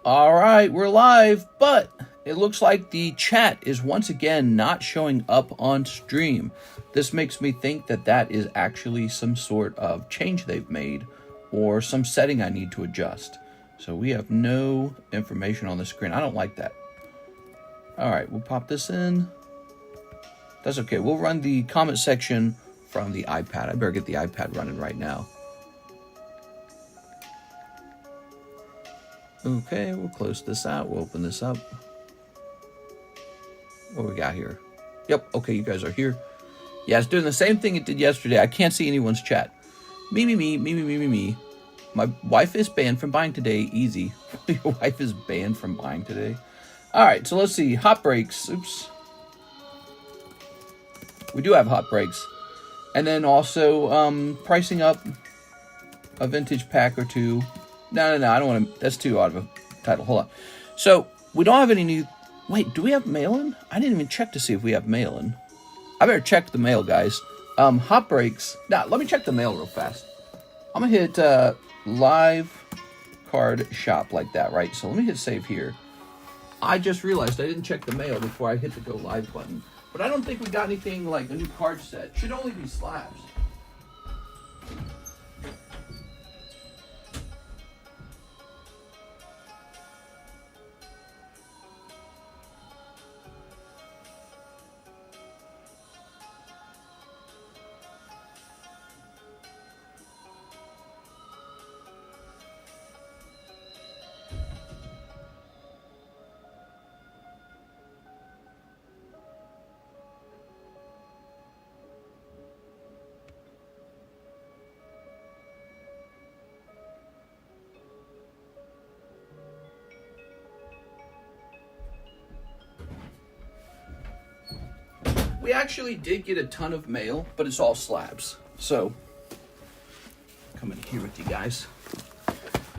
All right, we're live, but it looks like the chat is once again not showing up on stream. This makes me think that that is actually some sort of change they've made or some setting I need to adjust. So we have no information on the screen. I don't like that. All right, we'll pop this in. That's okay. We'll run the comment section from the iPad. I better get the iPad running right now. Okay, we'll close this out. We'll open this up. What we got here? Yep, okay, you guys are here. Yeah, it's doing the same thing it did yesterday. I can't see anyone's chat. Me. My wife is banned from buying today. Easy. Your wife is banned from buying today. All right, so let's see. Hot breaks. Oops. We do have hot breaks. And then also pricing up a vintage pack or two. No, I don't want to. That's too odd of a title. Hold on. So, we don't have any new. Wait, do we have mail-in? I didn't even check to see if we have mail-in. I better check the mail, guys. Hot breaks. Now, let me check the mail real fast. I'm going to hit live card shop like that, right? So, let me hit save here. I just realized I didn't check the mail before I hit the go live button. But I don't think we got anything like a new card set. Should only be slabs. We actually did get a ton of mail, but it's all slabs. So, come in here with you guys.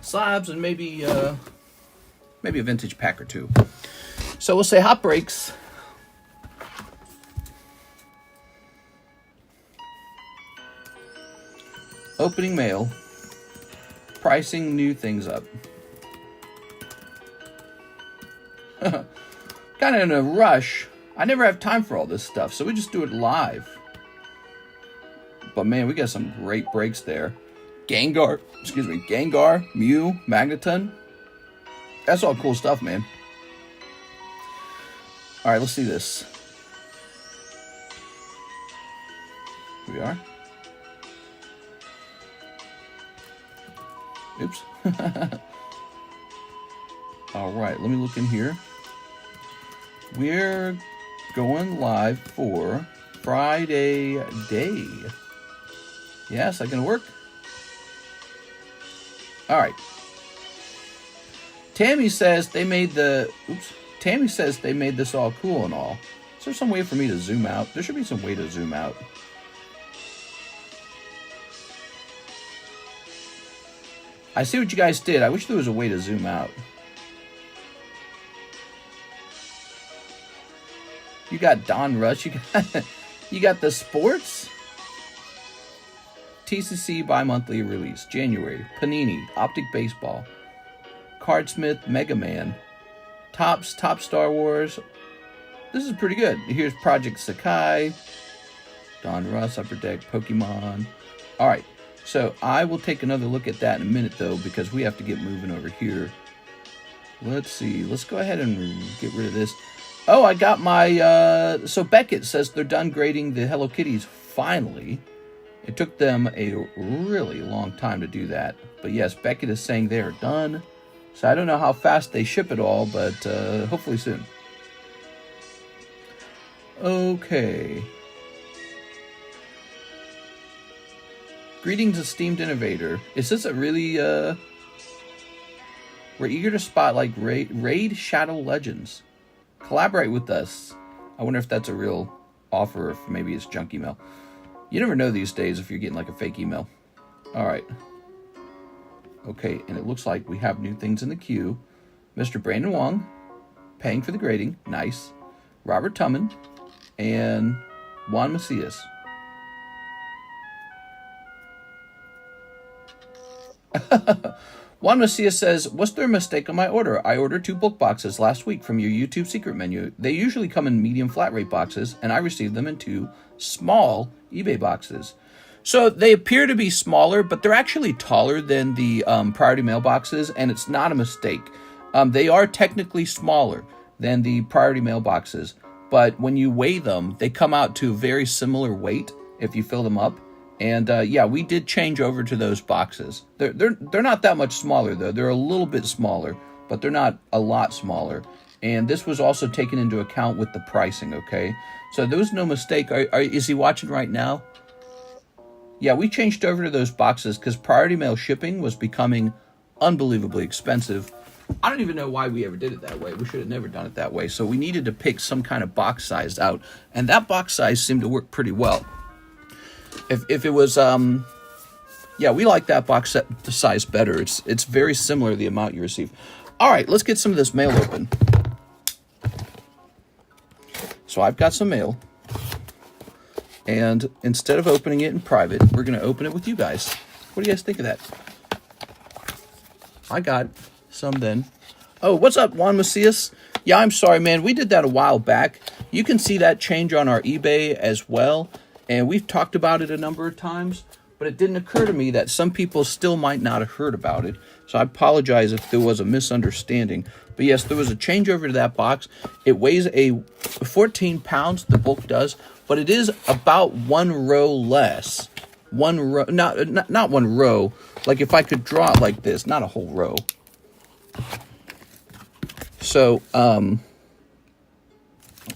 Slabs and maybe a vintage pack or two. So we'll say hot breaks. Opening mail. Pricing new things up. Kind of in a rush. I never have time for all this stuff, so we just do it live. But man, we got some great breaks there. Gengar, Mew, Magneton. That's all cool stuff, man. All right, let's see this. Here we are. Oops. All right, let me look in here. We're going live for Friday day. Yes, that gonna work? All right. Tammy says they made this all cool and all. Is there some way for me to zoom out? There should be some way to zoom out. I see what you guys did. I wish there was a way to zoom out. You got Don Rush. You got the sports. TCC bi-monthly release. January. Panini. Optic Baseball. Cardsmith. Mega Man. Top Star Wars. This is pretty good. Here's Project Sakai. Don Russ. Upper Deck. Pokemon. All right. So I will take another look at that in a minute, though, because we have to get moving over here. Let's see. Let's go ahead and get rid of this. Oh, I got my, so Beckett says they're done grading the Hello Kitties finally. It took them a really long time to do that. But yes, Beckett is saying they are done. So I don't know how fast they ship it all, but hopefully soon. Okay. Greetings, esteemed innovator. Is this a really, we're eager to spotlight Raid Shadow Legends. Collaborate with us. I wonder if that's a real offer, or if maybe it's junk email. You never know these days if you're getting like a fake email. All right. Okay, and it looks like we have new things in the queue. Mr. Brandon Wong, paying for the grading. Nice. Robert Tumman, and Juan Macias. Juan Macias says, was there a mistake on my order? I ordered 2 book boxes last week from your YouTube secret menu. They usually come in medium flat rate boxes, and I received them in 2 small eBay boxes. So they appear to be smaller, but they're actually taller than the priority mail boxes, and it's not a mistake. They are technically smaller than the priority mail boxes, but when you weigh them, they come out to a very similar weight if you fill them up. And yeah, we did change over to those boxes. They're not that much smaller though. They're a little bit smaller, but they're not a lot smaller. And this was also taken into account with the pricing. Okay, so there was no mistake. Is he watching right now? Yeah, we changed over to those boxes because priority mail shipping was becoming unbelievably expensive. I don't even know why we ever did it that way. We should have never done it that way. So we needed to pick some kind of box size out, and that box size seemed to work pretty well. If it was, yeah, we like that box size better. It's very similar to the amount you receive. All right, let's get some of this mail open. So I've got some mail, and instead of opening it in private, we're going to open it with you guys. What do you guys think of that? I got some then. Oh, what's up, Juan Macias? Yeah, I'm sorry, man. We did that a while back. You can see that change on our eBay as well. And we've talked about it a number of times, but it didn't occur to me that some people still might not have heard about it. So I apologize if there was a misunderstanding. But yes, there was a changeover to that box. It weighs 14 pounds, the bulk does, but it is about 1 row less. 1 row, not 1 row. Like if I could draw it like this, not a whole row. So,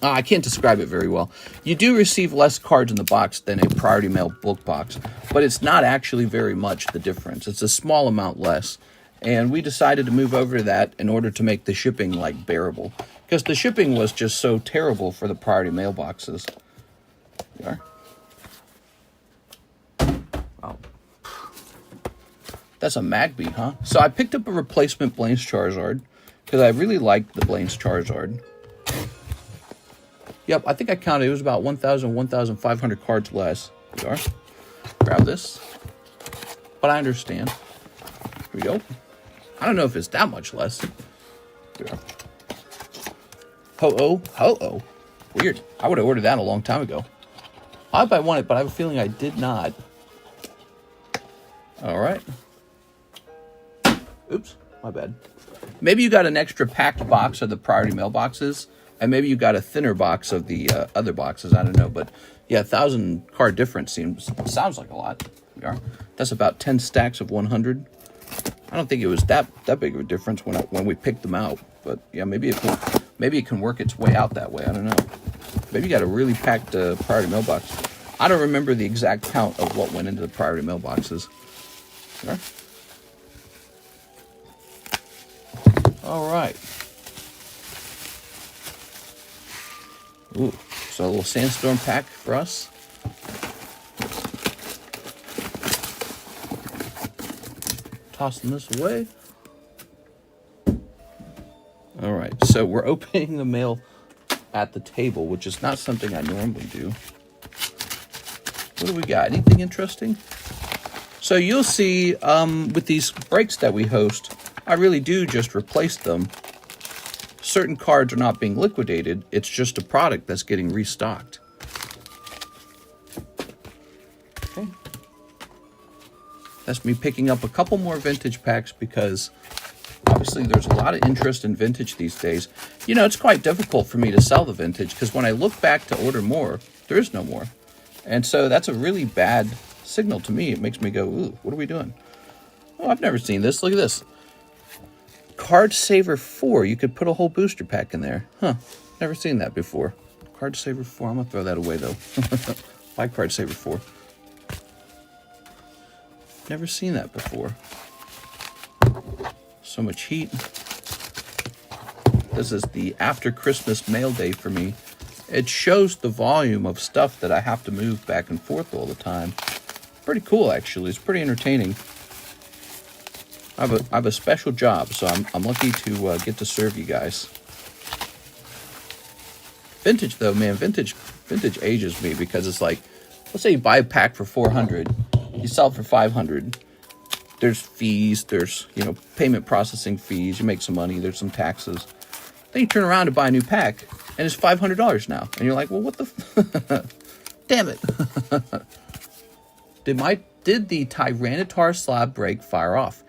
I can't describe it very well. You do receive less cards in the box than a priority mail book box, but it's not actually very much the difference. It's a small amount less, and we decided to move over to that in order to make the shipping like bearable, because the shipping was just so terrible for the priority mail boxes. There we are. Wow. That's a Magby, huh? So I picked up a replacement Blaine's Charizard because I really liked the Blaine's Charizard. Yep, I think I counted. It was about 1,500 cards less. Here we are. Grab this. But I understand. Here we go. I don't know if it's that much less. Here we are. Ho-oh. Ho-oh. Weird. I would have ordered that a long time ago. I hope I won it, but I have a feeling I did not. All right. Oops. My bad. Maybe you got an extra packed box of the priority mail boxes. And maybe you got a thinner box of the other boxes. I don't know. But yeah, 1,000 card difference sounds like a lot. Here we are. That's about 10 stacks of 100. I don't think it was that big of a difference when we picked them out. But yeah, maybe it can work its way out that way. I don't know. Maybe you got a really packed priority mailbox. I don't remember the exact count of what went into the priority mailboxes. Here. All right. Ooh, so a little sandstorm pack for us. Tossing this away. All right, so we're opening the mail at the table, which is not something I normally do. What do we got? Anything interesting? So you'll see with these breaks that we host, I really do just replace them. Certain cards are not being liquidated. It's just a product that's getting restocked. Okay. That's me picking up a couple more vintage packs because obviously there's a lot of interest in vintage these days. You know, it's quite difficult for me to sell the vintage because when I look back to order more, there is no more. And so that's a really bad signal to me. It makes me go, ooh, what are we doing? Oh, I've never seen this. Look at this. Card Saver 4. You could put a whole booster pack in there. Huh. Never seen that before. Card Saver 4. I'm going to throw that away, though. Why Card Saver 4? Never seen that before. So much heat. This is the after Christmas mail day for me. It shows the volume of stuff that I have to move back and forth all the time. Pretty cool, actually. It's pretty entertaining. I have a special job, so I'm lucky to get to serve you guys. Vintage, though, man, vintage ages me because it's like, let's say you buy a pack for 400, you sell it for 500. there's fees, there's, you know, payment processing fees. You make some money, there's some taxes. Then you turn around to buy a new pack, and it's $500 now. And you're like, well, what the damn it. Did the Tyranitar slab break fire off?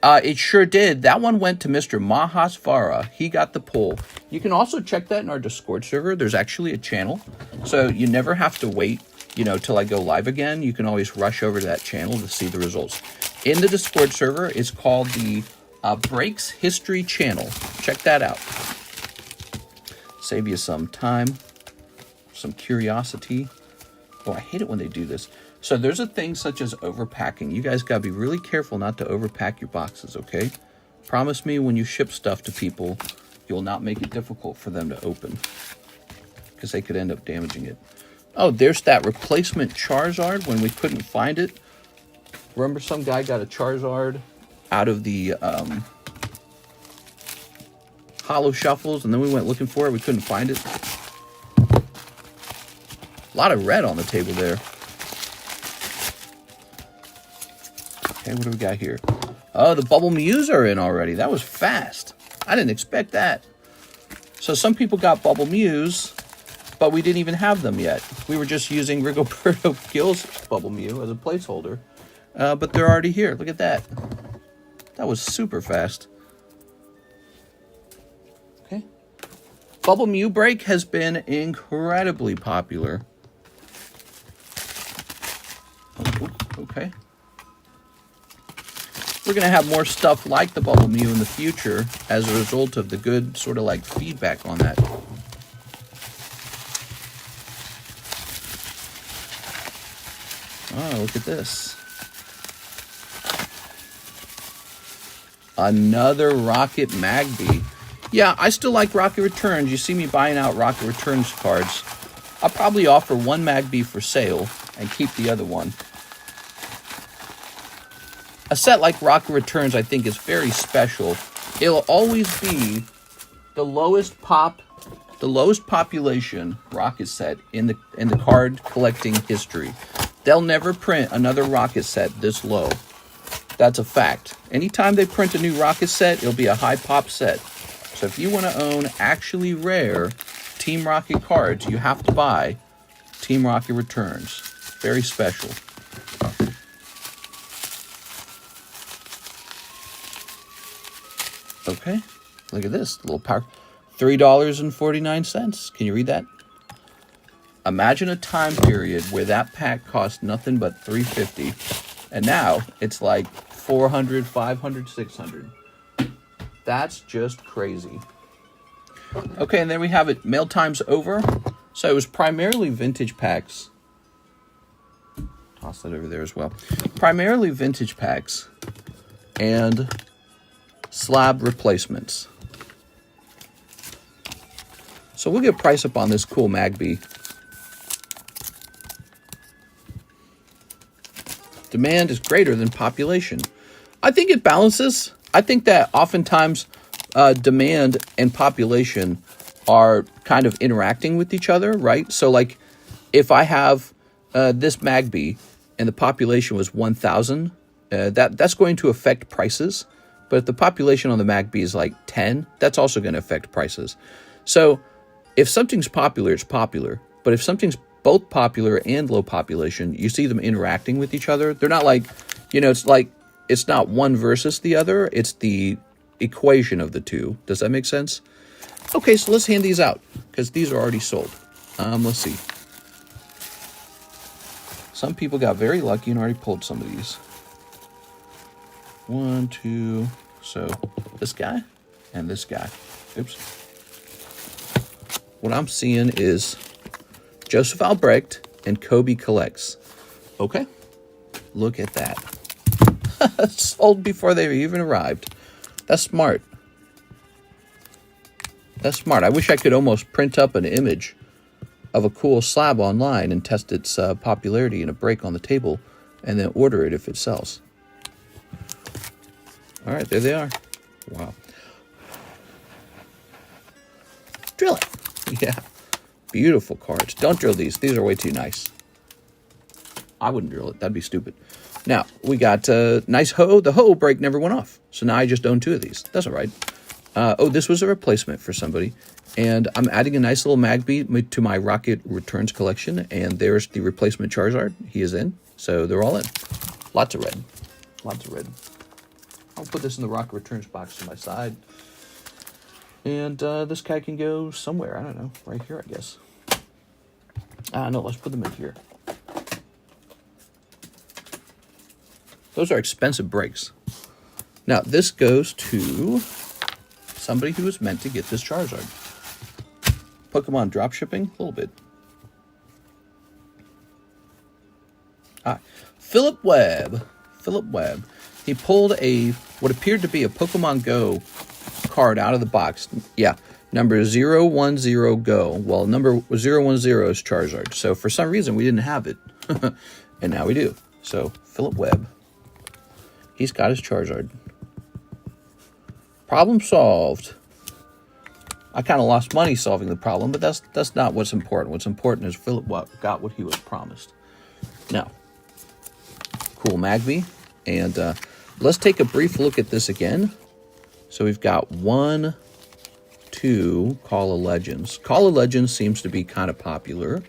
It sure did. That one went to Mr. Mahasvara. He got the pull. You can also check that in our Discord server. There's actually a channel, so you never have to wait, you know, till I go live again. You can always rush over to that channel to see the results. In the Discord server, it's called the Breaks History channel. Check that out. Save you some time, some curiosity. Oh, I hate it when they do this. So there's a thing such as overpacking. You guys got to be really careful not to overpack your boxes, okay? Promise me when you ship stuff to people, you'll not make it difficult for them to open, because they could end up damaging it. Oh, there's that replacement Charizard when we couldn't find it. Remember some guy got a Charizard out of the Holo Shuffles, and then we went looking for it. We couldn't find it. A lot of red on the table there. Okay, what do we got here? Oh, the Bubble Mews are in already. That was fast. I didn't expect that. So some people got Bubble Mews, but we didn't even have them yet. We were just using Rigoberto Gil's Bubble Mew as a placeholder. But they're already here. Look at that. That was super fast. Okay. Bubble Mew break has been incredibly popular. Oh, okay. We're going to have more stuff like the Bubble Mew in the future as a result of the good sort of like feedback on that. Oh, look at this. Another Rocket Magby. Yeah, I still like Rocket Returns. You see me buying out Rocket Returns cards. I'll probably offer one Magby for sale and keep the other one. A set like Rocket Returns, I think, is very special. It'll always be the lowest population Rocket set in the card collecting history. They'll never print another Rocket set this low. That's a fact. Anytime they print a new Rocket set, it'll be a high pop set. So if you want to own actually rare Team Rocket cards, you have to buy Team Rocket Returns. Very special. Okay, look at this little power. $3.49. Can you read that? Imagine a time period where that pack cost nothing but $3.50, and now it's like $400, $500, $600. That's just crazy. Okay, and then we have it. Mail time's over. So it was primarily vintage packs. Toss that over there as well. Primarily vintage packs and slab replacements. So we'll get a price up on this cool Magby. Demand is greater than population. I think it balances. I think that oftentimes demand and population are kind of interacting with each other, right? So like if I have this Magby and the population was 1,000, that's going to affect prices. But if the population on the Magby is like 10, that's also going to affect prices. So if something's popular, it's popular. But if something's both popular and low population, you see them interacting with each other. They're not like, you know, it's not one versus the other. It's the equation of the two. Does that make sense? Okay, so let's hand these out because these are already sold. Let's see. Some people got very lucky and already pulled some of these. 1, 2, so this guy and this guy. Oops. What I'm seeing is Joseph Albrecht and Kobe Collects. Okay, look at that. Sold before they even arrived. That's smart. That's smart. I wish I could almost print up an image of a cool slab online and test its popularity in a break on the table and then order it if it sells. All right, there they are. Wow. Drill it. Yeah. Beautiful cards. Don't drill these. These are way too nice. I wouldn't drill it. That'd be stupid. Now, we got nice hoe. The hoe break never went off. So now I just own 2 of these. That's all right. Oh, this was a replacement for somebody. And I'm adding a nice little Magby to my Rocket Returns collection. And there's the replacement Charizard. He is in. So they're all in. Lots of red. Lots of red. I'll put this in the Rocket Returns box to my side. And this guy can go somewhere. I don't know. Right here, I guess. No, let's put them in here. Those are expensive breaks. Now, this goes to somebody who was meant to get this Charizard. Pokemon drop shipping? A little bit. Philip Webb. Philip Webb. He pulled what appeared to be a Pokemon Go card out of the box. Yeah, number 010 Go. Well, number 010 is Charizard. So for some reason, we didn't have it. And now we do. So, Philip Webb. He's got his Charizard. Problem solved. I kind of lost money solving the problem, but that's not what's important. What's important is Philip got what he was promised. Now, cool Magby. And let's take a brief look at this again. So we've got 1, 2 Call of Legends. Call of Legends seems to be kind of popular.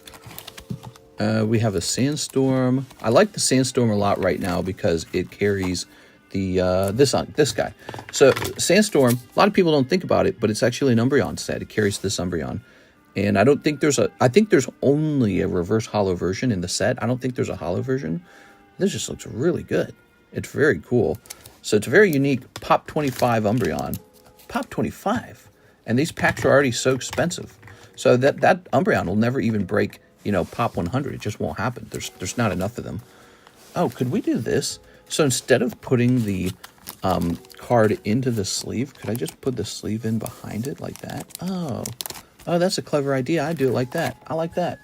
We have a Sandstorm. I like the Sandstorm a lot right now because it carries the this guy. So Sandstorm, a lot of people don't think about it, but it's actually an Umbreon set. It carries this Umbreon. And I don't think I think there's only a reverse holo version in the set. I don't think there's a holo version. This just looks really good. It's very cool. So it's a very unique Pop 25 Umbreon. Pop 25. And these packs are already so expensive. So that Umbreon will never even break, Pop 100. It just won't happen. There's not enough of them. Oh, could we do this? So instead of putting the card into the sleeve, could I just put the sleeve in behind it like that? Oh, that's a clever idea. I do it like that. I like that.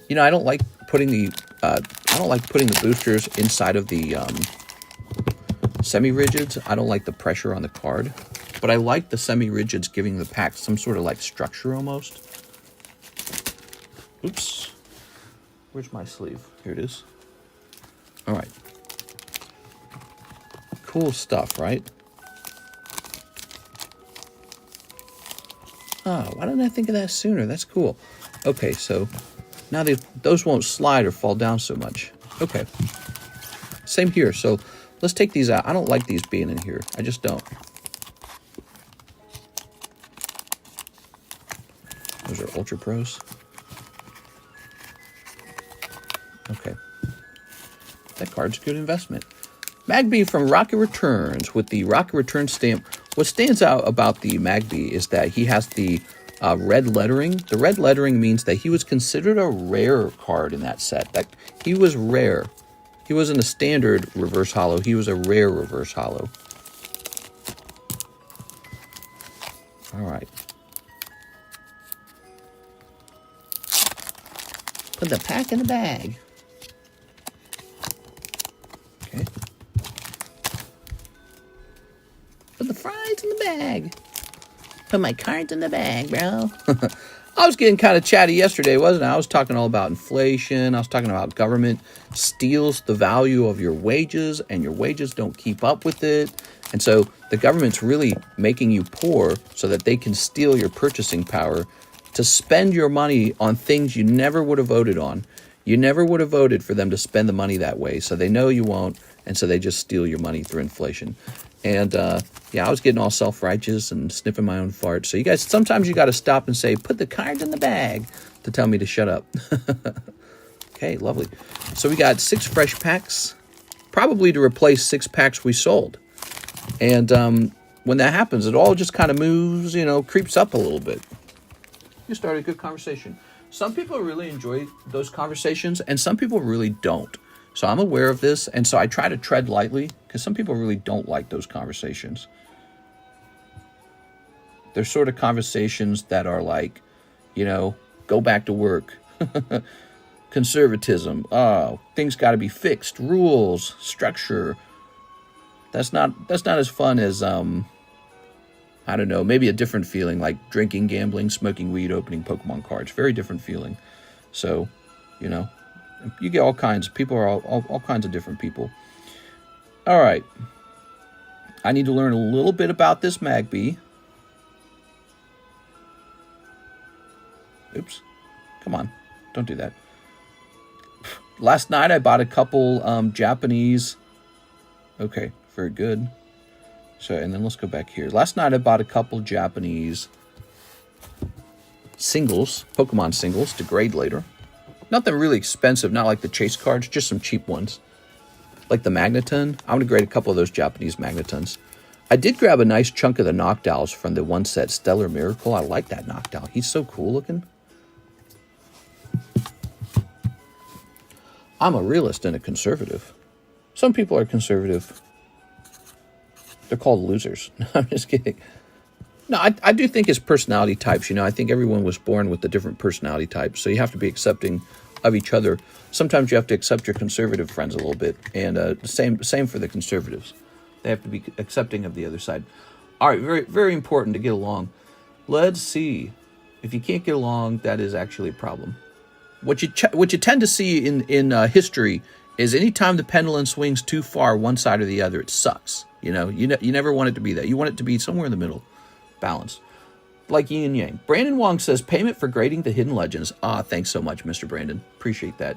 I don't like putting the boosters inside of the semi-rigids. I don't like the pressure on the card, but I like the semi-rigids giving the pack some sort of like structure almost. Oops. Where's my sleeve? Here it is. All right. Cool stuff, right? Oh, why didn't I think of that sooner? That's cool. Okay, so now those won't slide or fall down so much. Okay. Same here. So let's take these out. I don't like these being in here. I just don't. Those are Ultra Pros. Okay. That card's a good investment. Magby from Rocket Returns with the Rocket Return stamp. What stands out about the Magby is that he has the red lettering. The red lettering means that he was considered a rare card in that set. That he was rare. He wasn't a standard reverse holo. He was a rare reverse holo. All right. Put the pack in the bag. Okay. Put the fries in the bag. Put my cards in the bag, bro. I was getting kind of chatty yesterday, wasn't I? I was talking all about inflation. I was talking about government steals the value of your wages, and your wages don't keep up with it. And so the government's really making you poor so that they can steal your purchasing power to spend your money on things you never would have voted on. You never would have voted for them to spend the money that way. So they know you won't, and so they just steal your money through inflation. And yeah, I was getting all self-righteous and sniffing my own farts. So you guys, sometimes you got to stop and say, put the cards in the bag to tell me to shut up. Okay, lovely. So we got 6 fresh packs, probably to replace 6 packs we sold. And when that happens, it all just kind of moves, creeps up a little bit. You started a good conversation. Some people really enjoy those conversations, and some people really don't. So I'm aware of this, and so I try to tread lightly, because some people really don't like those conversations. They're sort of conversations that are like, go back to work. Conservatism. Oh, things got to be fixed. Rules, structure. That's not as fun as, I don't know, maybe a different feeling like drinking, gambling, smoking weed, opening Pokemon cards. Very different feeling. So, you get all kinds. People are all kinds of different people. All right. I need to learn a little bit about this Magpie. Oops. Come on. Don't do that. Last night I bought a couple Japanese. Okay, very good. So, and then let's go back here. Last night I bought a couple Japanese singles, Pokemon singles, to grade later. Nothing really expensive, not like the chase cards, just some cheap ones. Like the Magneton. I'm going to grade a couple of those Japanese Magnetons. I did grab a nice chunk of the Noctowls from the one set Stellar Miracle. I like that Noctowl. He's so cool looking. I'm a realist and a conservative. Some people are conservative. They're called losers. No, I'm just kidding. No, I do think it's personality types. You know, I think everyone was born with the different personality types. So you have to be accepting of each other. Sometimes you have to accept your conservative friends a little bit. And same for the conservatives. They have to be accepting of the other side. All right, very, very important to get along. Let's see. If you can't get along, that is actually a problem. What you tend to see in history is anytime the pendulum swings too far one side or the other, it sucks. You know, you never want it to be that. You want it to be somewhere in the middle, balanced, like yin and yang. Brandon Wong says, payment for grading the Hidden Legends. Ah, thanks so much, Mr. Brandon. Appreciate that.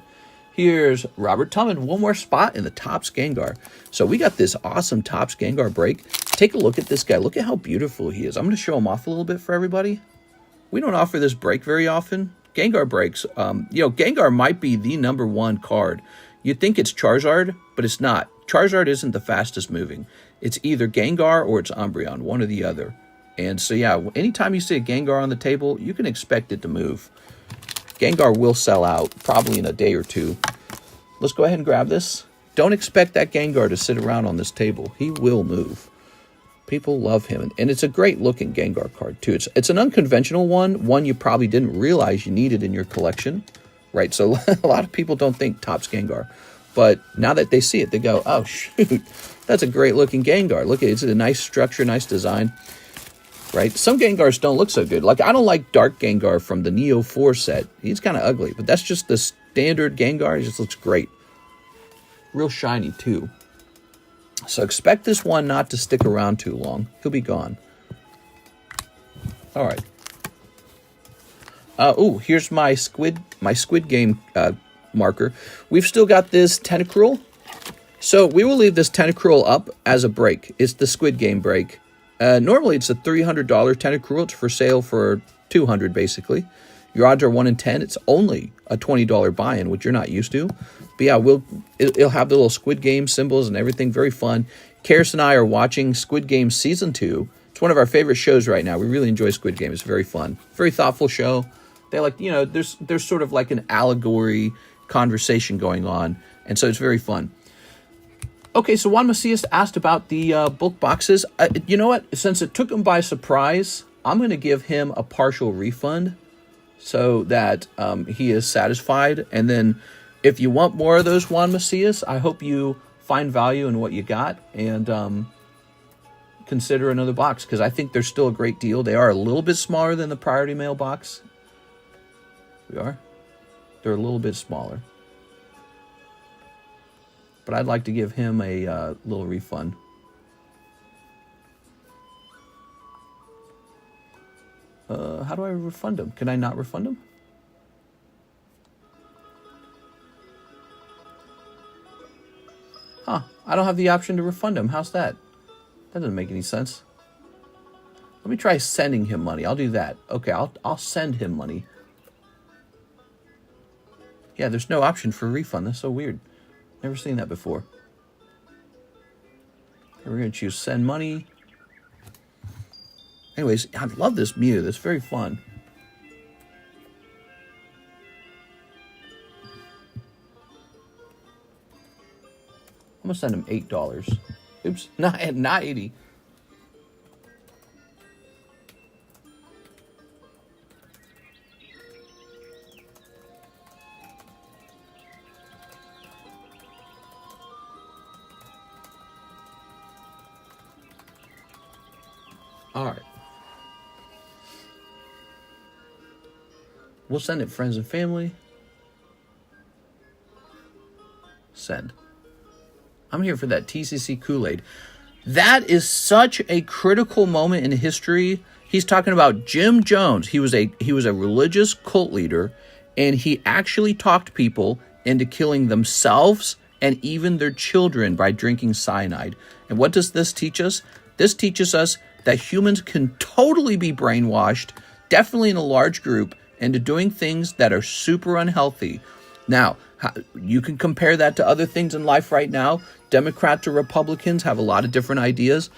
Here's Robert Tumman, one more spot in the Topps Gengar. So we got this awesome Topps Gengar break. Take a look at this guy. Look at how beautiful he is. I'm going to show him off a little bit for everybody. We don't offer this break very often. Gengar breaks, Gengar might be the #1 card. You'd think it's Charizard, but it's not. Charizard isn't the fastest moving. It's either Gengar or it's Umbreon, one or the other. And so, yeah, anytime you see a Gengar on the table, you can expect it to move. Gengar will sell out, probably in a day or two. Let's go ahead and grab this. Don't expect that Gengar to sit around on this table. He will move. People love him. And it's a great-looking Gengar card, too. It's an unconventional one you probably didn't realize you needed in your collection, right? So a lot of people don't think Topps Gengar. But now that they see it, they go, oh, shoot, that's a great-looking Gengar. Look at it. It's a nice structure, nice design, right? Some Gengars don't look so good. Like, I don't like Dark Gengar from the Neo 4 set. He's kind of ugly, but that's just the standard Gengar. He just looks great. Real shiny, too. So expect this one not to stick around too long. He'll be gone. All right. Here's my Squid Game marker. We've still got this Tentacruel. So we will leave this Tentacruel up as a break. It's the Squid Game break. Normally it's a $300 Tentacruel. It's for sale for $200 basically. Your odds are 1 in 10. It's only a $20 buy-in, which you're not used to. But yeah, it'll have the little Squid Game symbols and everything. Very fun. Karis and I are watching Squid Game Season 2. It's one of our favorite shows right now. We really enjoy Squid Game. It's very fun. Very thoughtful show. They like, there's sort of like an allegory conversation going on. And so it's very fun. Okay, so Juan Macias asked about the bulk boxes. You know what? Since it took him by surprise, I'm going to give him a partial refund so that he is satisfied. And then if you want more of those, Juan Macias, I hope you find value in what you got and consider another box, because I think they're still a great deal. They are a little bit smaller than the Priority Mail box. They're a little bit smaller. But I'd like to give him a little refund. How do I refund him? Can I not refund him? Huh. I don't have the option to refund him. How's that? That doesn't make any sense. Let me try sending him money. I'll do that. Okay, I'll send him money. Yeah, there's no option for a refund. That's so weird. Never seen that before. We're going to choose send money. Anyways, I love this Mew. That's very fun. I'm going to send him $8. Oops, not 80. All right. We'll send it friends and family. Send. I'm here for that TCC Kool-Aid. That is such a critical moment in history. He's talking about Jim Jones. He was a religious cult leader, and he actually talked people into killing themselves and even their children by drinking cyanide. And what does this teach us? This teaches us that humans can totally be brainwashed, definitely in a large group, into doing things that are super unhealthy. Now, you can compare that to other things in life right now. Democrats or Republicans have a lot of different ideas.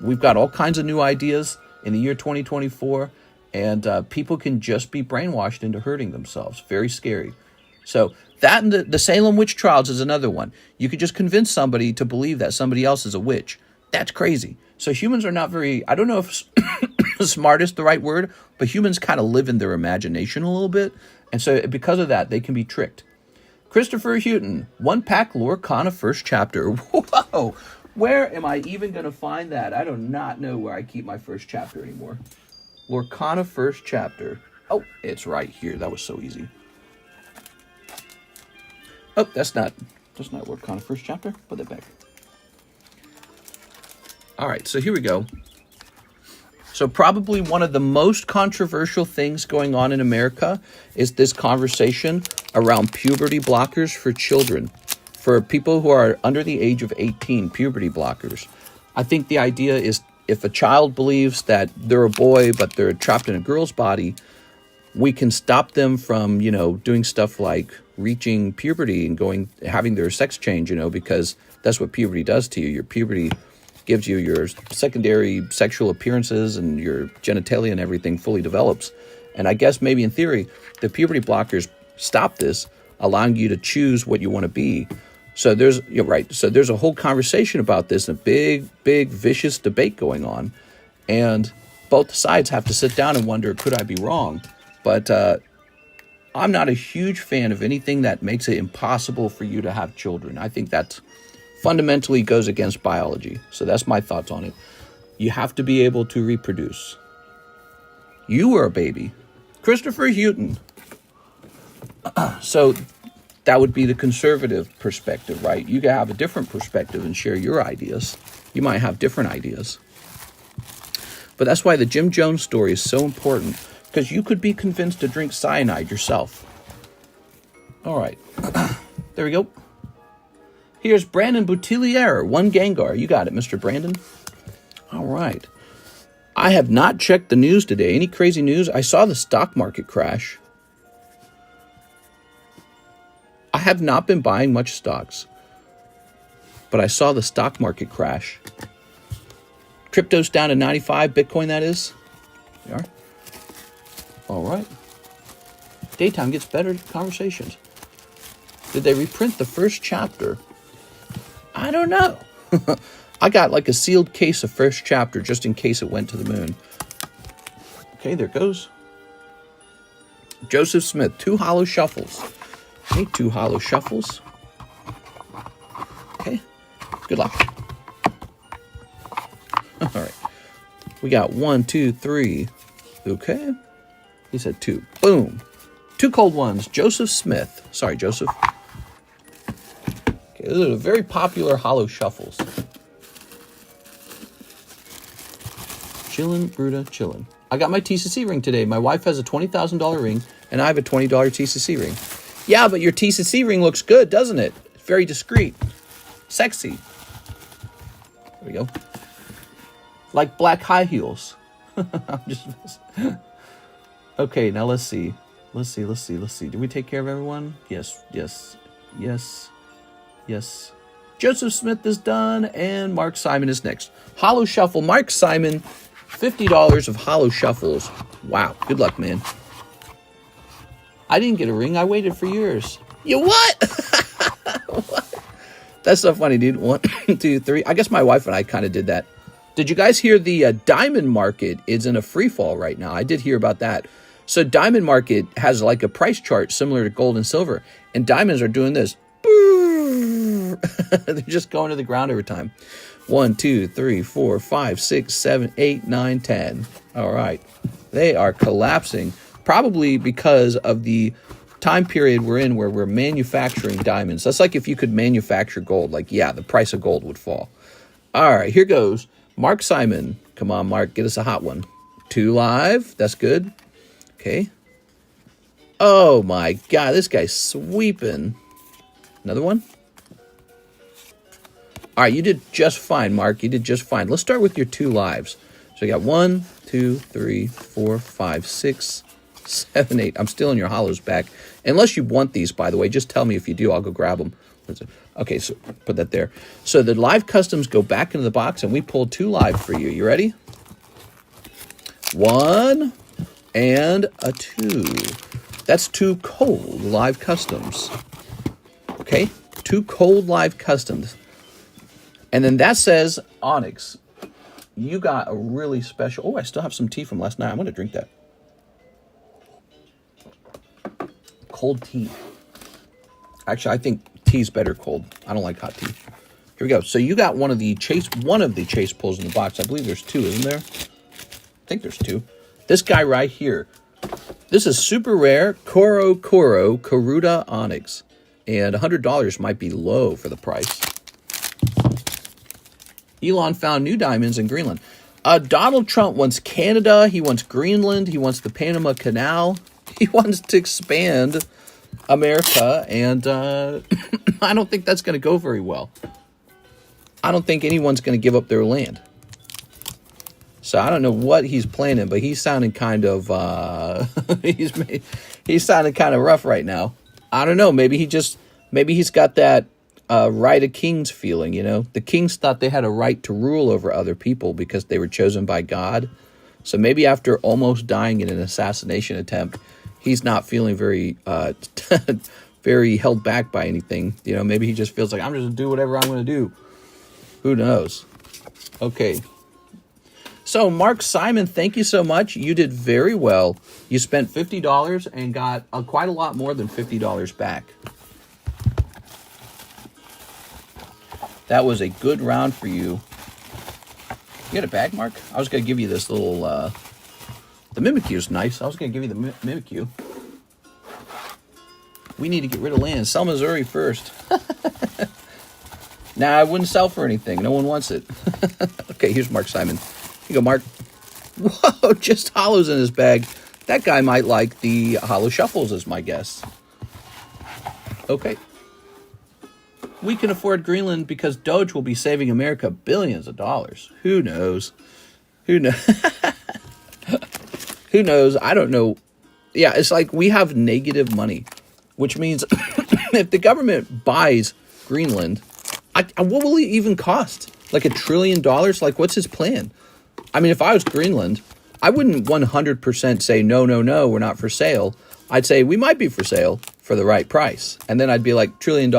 We've got all kinds of new ideas in the year 2024, and people can just be brainwashed into hurting themselves. Very scary. So that and the Salem witch trials is another one. You could just convince somebody to believe that somebody else is a witch. That's crazy. So humans are not very, I don't know if smart is the right word, but humans kind of live in their imagination a little bit. And so because of that, they can be tricked. Christopher Houghton, One Pack Lorcana first chapter. Whoa, where am I even going to find that? I do not know where I keep my first chapter anymore. Lorcana first chapter. Oh, it's right here. That was so easy. Oh, that's not Lorcana first chapter. Put that back. All right, so here we go. So probably one of the most controversial things going on in America is this conversation around puberty blockers for children, for people who are under the age of 18, puberty blockers. I think the idea is if a child believes that they're a boy but they're trapped in a girl's body, we can stop them from, doing stuff like reaching puberty and having their sex change, because that's what puberty does to you. Your puberty gives you your secondary sexual appearances and your genitalia and everything fully develops. And I guess maybe in theory, the puberty blockers stop this, allowing you to choose what you want to be. So you're right. So there's a whole conversation about this, a big, vicious debate going on. And both sides have to sit down and wonder, could I be wrong? But I'm not a huge fan of anything that makes it impossible for you to have children. I think that fundamentally goes against biology. So that's my thoughts on it. You have to be able to reproduce. You were a baby. Christopher Houghton. So that would be the conservative perspective, right? You can have a different perspective and share your ideas. You might have different ideas. But that's why the Jim Jones story is so important, because you could be convinced to drink cyanide yourself. All right. There we go. Here's Brandon Boutillier, one Gengar. You got it, Mr. Brandon. All right. I have not checked the news today. Any crazy news? I saw the stock market crash. I have not been buying much stocks, but I saw the stock market crash. Crypto's down to 95, Bitcoin that is. They are. All right. Daytime gets better conversations. Did they reprint the first chapter? I don't know. I got like a sealed case of first chapter just in case it went to the moon. Okay, there it goes. Joseph Smith, 2 hollow shuffles. Okay, 2 hollow shuffles. Okay, good luck. All right. We got 1, 2, 3. Okay. He said 2. Boom. 2 cold ones. Joseph Smith. Sorry, Joseph. Okay, those are very popular hollow shuffles. Chillin', Bruta, chillin'. I got my TCC ring today. My wife has a $20,000 ring, and I have a $20 TCC ring. Yeah, but your TCC ring looks good, doesn't it? It's very discreet. Sexy. There we go. Like black high heels. I'm just okay, now let's see. Let's see. Did we take care of everyone? Yes. Joseph Smith is done, and Mark Simon is next. Hollow Shuffle. Mark Simon, $50 of Hollow Shuffles. Wow, good luck, man. I didn't get a ring. I waited for years. You what? What? That's so funny, dude. 1, 2, 3. I guess my wife and I kind of did that. Did you guys hear the diamond market is in a free fall right now? I did hear about that. So diamond market has like a price chart similar to gold and silver, and diamonds are doing this. They're just going to the ground every time. 1, 2, 3, 4, 5, 6, 7, 8, 9, 10. All right. They are collapsing, probably because of the time period we're in where we're manufacturing diamonds. That's like if you could manufacture gold. Like, yeah, the price of gold would fall. All right, here goes. Mark Simon. Come on, Mark, get us a hot one. 2 live. That's good. Okay. Oh, my God. This guy's sweeping. Another one. All right, you did just fine, Mark. You did just fine. Let's start with your 2 lives. So you got 1, 2, 3, 4, 5, 6, 7, 8. I'm stealing your hollows back. Unless you want these, by the way. Just tell me if you do. I'll go grab them. Okay, so put that there. So the live customs go back into the box, and we pulled 2 live for you. You ready? 1 and a 2. That's 2 cold live customs. Okay, 2 cold live customs. And then that says, Onyx, you got a really special... Oh, I still have some tea from last night. I'm going to drink that. Cold tea. Actually, I think tea's better cold. I don't like hot tea. Here we go. So you got one of the chase pulls in the box. I believe there's 2, isn't there? I think there's 2. This guy right here. This is super rare Koro Karuta Onyx. And $100 might be low for the price. Elon found new diamonds in Greenland. Donald Trump wants Canada. He wants Greenland. He wants the Panama Canal. He wants to expand America. And I don't think that's going to go very well. I don't think anyone's going to give up their land. So I don't know what he's planning, but he's sounding kind of he's sounding kind of rough right now. I don't know. Maybe he's got that right of kings feeling. You know, the kings thought they had a right to rule over other people because they were chosen by God. So maybe after almost dying in an assassination attempt, he's not feeling very very held back by anything. You know, maybe he just feels like I'm just gonna do whatever I'm going to do. Who knows? Okay. So, Mark Simon, thank you so much. You did very well. You spent $50 and got quite a lot more than $50 back. That was a good round for you. You got a bag, Mark? I was going to give you this little... the Mimikyu is nice. I was going to give you the Mimikyu. We need to get rid of land. Sell Missouri first. Nah, I wouldn't sell for anything. No one wants it. Okay, here's Mark Simon. Here you go, Mark. Whoa, just hollows in his bag. That guy might like the hollow shuffles, is my guess. Okay. We can afford Greenland because Doge will be saving America billions of dollars. Who knows? Who knows? Who knows? I don't know. Yeah, it's like we have negative money, which means if the government buys Greenland, what will it even cost? Like $1 trillion? Like, what's his plan? I mean, if I was Greenland, I wouldn't 100% say, no, we're not for sale. I'd say we might be for sale for the right price. And then I'd be like, $1 trillion.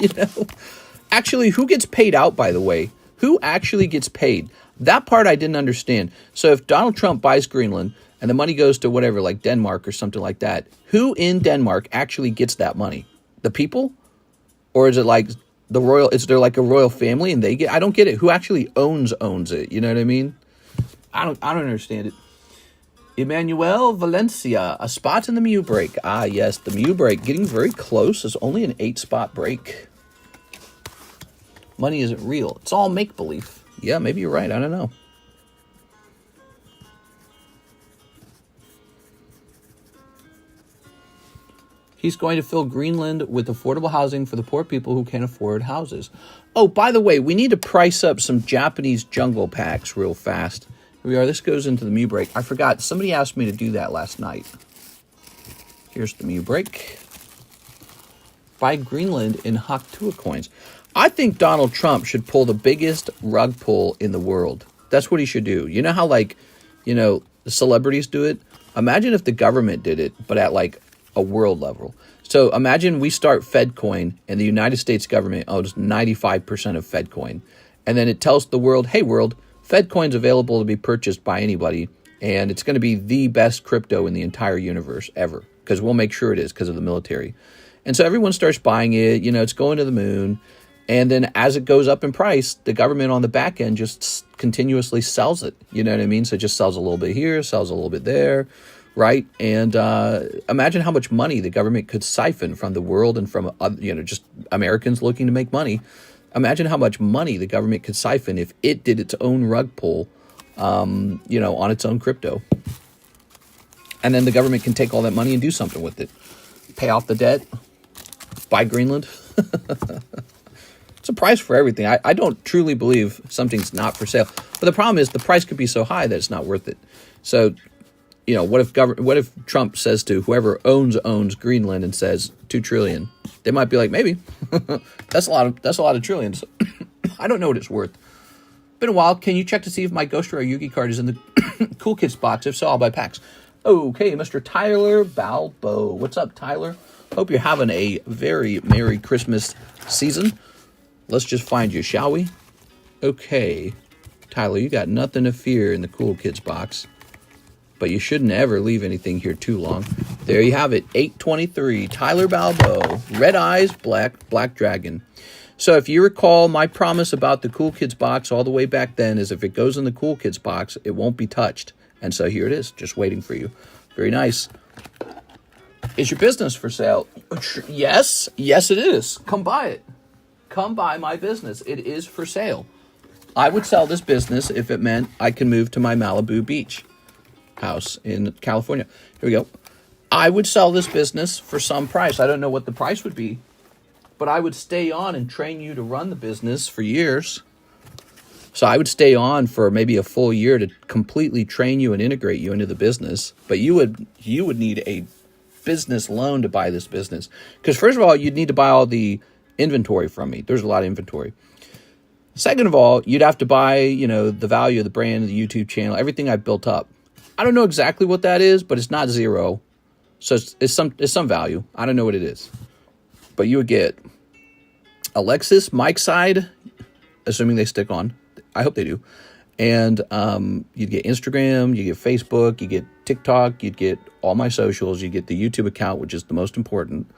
You know? Actually, who gets paid out, by the way? Who actually gets paid? That part I didn't understand. So if Donald Trump buys Greenland and the money goes to whatever, like Denmark or something like that, who in Denmark actually gets that money? The people? Or is it like... is there like a royal family and they get, I don't get it. Who actually owns it? You know what I mean? I don't understand it. Emmanuel Valencia, a spot in the Mew break. Ah, yes, the Mew break getting very close. It's only an 8-spot break. Money isn't real. It's all make-believe. Yeah, maybe you're right. I don't know. He's going to fill Greenland with affordable housing for the poor people who can't afford houses. Oh, by the way, we need to price up some Japanese jungle packs real fast. Here we are. This goes into the Mew break. I forgot. Somebody asked me to do that last night. Here's the Mew break. Buy Greenland in Haktua coins. I think Donald Trump should pull the biggest rug pull in the world. That's what he should do. You know how, like, the celebrities do it? Imagine if the government did it, but at, like, a world level. So imagine we start FedCoin and the United States government owns 95% of FedCoin. And then it tells the world, hey world, FedCoin's available to be purchased by anybody. And it's going to be the best crypto in the entire universe ever. Because we'll make sure it is because of the military. And so everyone starts buying it. It's going to the moon. And then as it goes up in price, the government on the back end just continuously sells it. You know what I mean? So it just sells a little bit here, sells a little bit there. right? And imagine how much money the government could siphon from the world and from just Americans looking to make money. Imagine how much money the government could siphon if it did its own rug pull, on its own crypto. And then the government can take all that money and do something with it. Pay off the debt, buy Greenland. It's a price for everything. I don't truly believe something's not for sale. But the problem is the price could be so high that it's not worth it. So, what if Trump says to whoever owns Greenland and says $2 trillion? They might be like, maybe. That's a lot of trillions. I don't know what it's worth. Been a while. Can you check to see if my Ghost Rare Yugi card is in the Cool Kids box? If so, I'll buy packs. Okay, Mr. Tyler Balbo. What's up, Tyler? Hope you're having a very Merry Christmas season. Let's just find you, shall we? Okay. Tyler, you got nothing to fear in the Cool Kids box. But you shouldn't ever leave anything here too long. There you have it, 823, Tyler Balbo, Red Eyes, Black Dragon. So if you recall, my promise about the Cool Kids box all the way back then is if it goes in the Cool Kids box, it won't be touched. And so here it is, just waiting for you. Very nice. Is your business for sale? Yes, it is. Come buy it. Come buy my business. It is for sale. I would sell this business if it meant I can move to my Malibu Beach house in California. Here we go. I would sell this business for some price. I don't know what the price would be, but I would stay on and train you to run the business for years. So I would stay on for maybe a full year to completely train you and integrate you into the business. But you would need a business loan to buy this business. Because first of all, you'd need to buy all the inventory from me. There's a lot of inventory. Second of all, you'd have to buy, the value of the brand, the YouTube channel, everything I've built up. I don't know exactly what that is, but it's not zero. So it's some value. I don't know what it is. But you would get Alexis, Mike's side, assuming they stick on. I hope they do. And you'd get Instagram, you get Facebook, you get TikTok, you'd get all my socials, you get the YouTube account, which is the most important.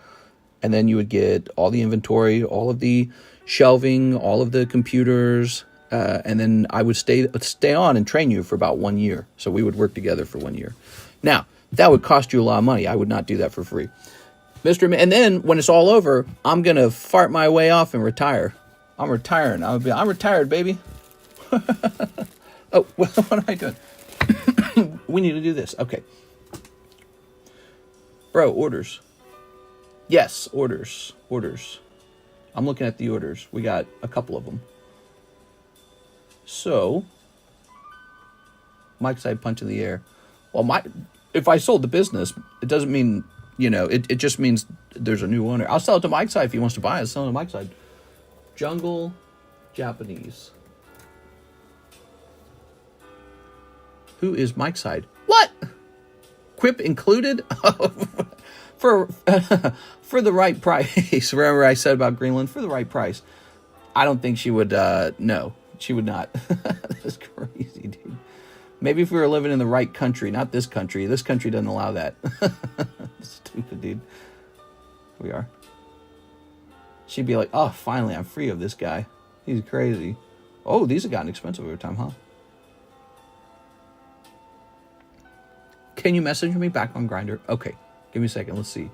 And then you would get all the inventory, all of the shelving, all of the computers. And then I would stay on and train you for about 1 year. So we would work together for 1 year. Now, that would cost you a lot of money. I would not do that for free. And then when it's all over, I'm going to fart my way off and retire. I'm retiring. I'm retired, baby. Oh, what am I doing? We need to do this. Okay. Bro, orders. Yes, orders. I'm looking at the orders. We got a couple of them. So, Mike's side punch in the air. Well, if I sold the business, it doesn't mean, it just means there's a new owner. I'll sell it to Mike's side if he wants to buy it. I'll sell it to Mike's side. Jungle, Japanese. Who is Mike's side? What? Quip included? For the right price. Remember I said about Greenland? For the right price. I don't think she would, no. She would not. That's crazy, dude. Maybe if we were living in the right country, not this country. This country doesn't allow that. Stupid, dude. We are. She'd be like, oh, finally, I'm free of this guy. He's crazy. Oh, these have gotten expensive over time, huh? Can you message me back on Grindr? Okay, give me a second. Let's see.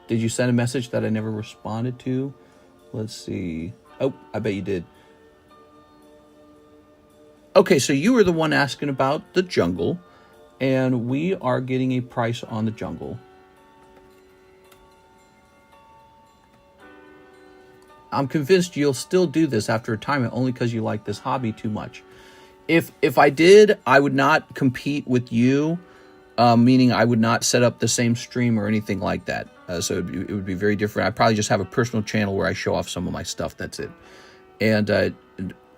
Did you send a message that I never responded to? Let's see. Oh, I bet you did. Okay, so you were the one asking about the jungle, and we are getting a price on the jungle. I'm convinced you'll still do this after retirement only because you like this hobby too much. If I did, I would not compete with you, meaning I would not set up the same stream or anything like that. So it would be very different. I'd probably just have a personal channel where I show off some of my stuff. That's it. And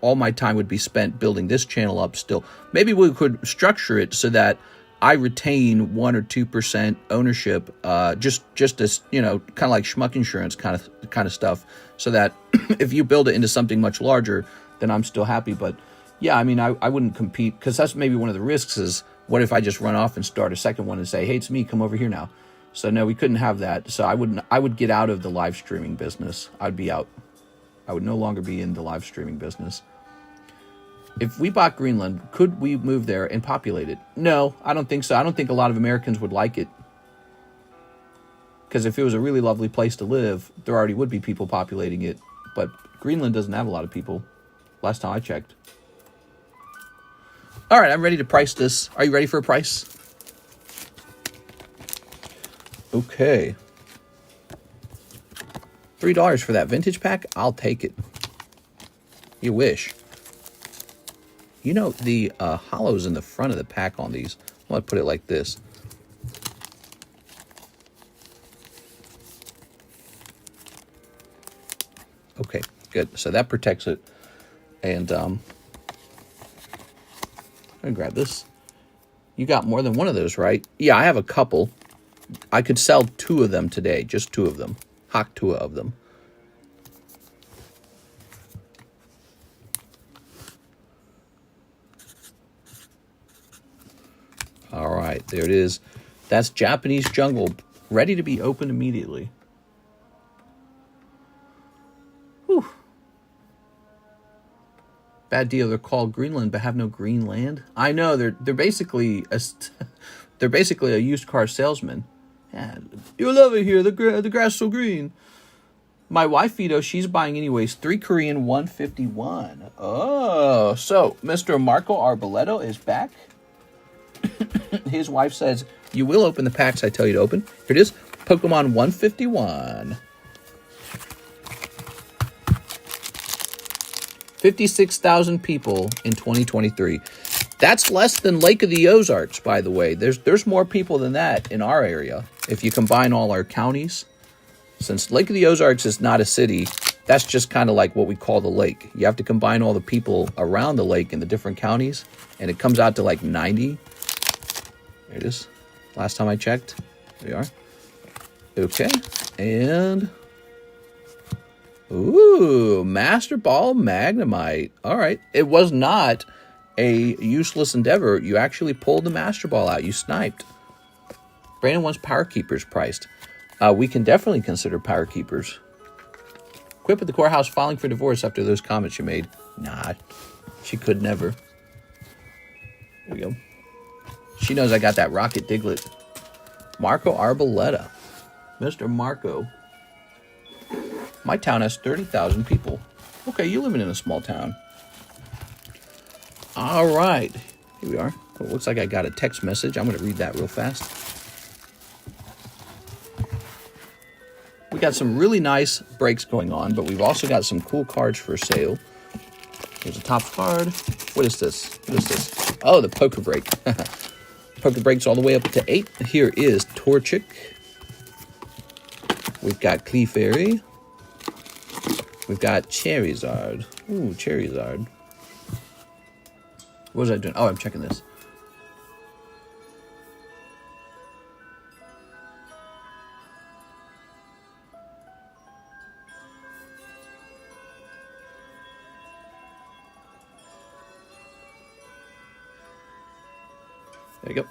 all my time would be spent building this channel up still. Maybe we could structure it so that I retain 1 or 2% ownership, just as, kind of like schmuck insurance kind of stuff, so that if you build it into something much larger, then I'm still happy. But yeah, I mean, I wouldn't compete, because that's maybe one of the risks is, what if I just run off and start a second one and say, hey, it's me, come over here now. So no, we couldn't have that. So I would get out of the live streaming business. I'd be out. I would no longer be in the live streaming business. If we bought Greenland, could we move there and populate it? No, I don't think so. I don't think a lot of Americans would like it. Because if it was a really lovely place to live, there already would be people populating it. But Greenland doesn't have a lot of people, last time I checked. All right, I'm ready to price this. Are you ready for a price? Okay. $3 for that vintage pack? I'll take it. You wish. You know, the hollows in the front of the pack on these, I want to put it like this. Okay, good. So that protects it. And I'm going to grab this. You got more than one of those, right? Yeah, I have a couple. I could sell 2 of them today, just 2 of them. Hock 2 of them. All right, there it is. That's Japanese Jungle, ready to be opened immediately. Whew. Bad deal. They're called Greenland, but have no Greenland. I know they're basically a used car salesman. Yeah, you'll love it here. The grass is so green. My wife, Vito, she's buying anyways. 3 Korean, 151. Oh, so Mr. Marco Arboleto is back. His wife says, you will open the packs I tell you to open. Here it is. Pokemon 151. 56,000 people in 2023. That's less than Lake of the Ozarks, by the way. There's more people than that in our area. If you combine all our counties. Since Lake of the Ozarks is not a city, that's just kind of like what we call the lake. You have to combine all the people around the lake in the different counties, and it comes out to like 90. There it is. Last time I checked. There we are. Okay. And... ooh, Master Ball Magnemite. All right. It was not a useless endeavor. You actually pulled the Master Ball out. You sniped. Brandon wants Power Keepers priced. We can definitely consider Power Keepers. Quit at the courthouse filing for divorce after those comments you made. Nah, she could never. There we go. She knows I got that Rocket Diglett. Marco Arboleta. Mr. Marco. My town has 30,000 people. Okay, you're living in a small town. All right. Here we are. Well, it looks like I got a text message. I'm going to read that real fast. We got some really nice breaks going on, but we've also got some cool cards for sale. Here's a top card. What is this? What is this? Oh, the poker break. Poker breaks all the way up to 8. Here is Torchic. We've got Clefairy. We've got Charizard. Ooh, Charizard. What was I doing? Oh, I'm checking this. There you go.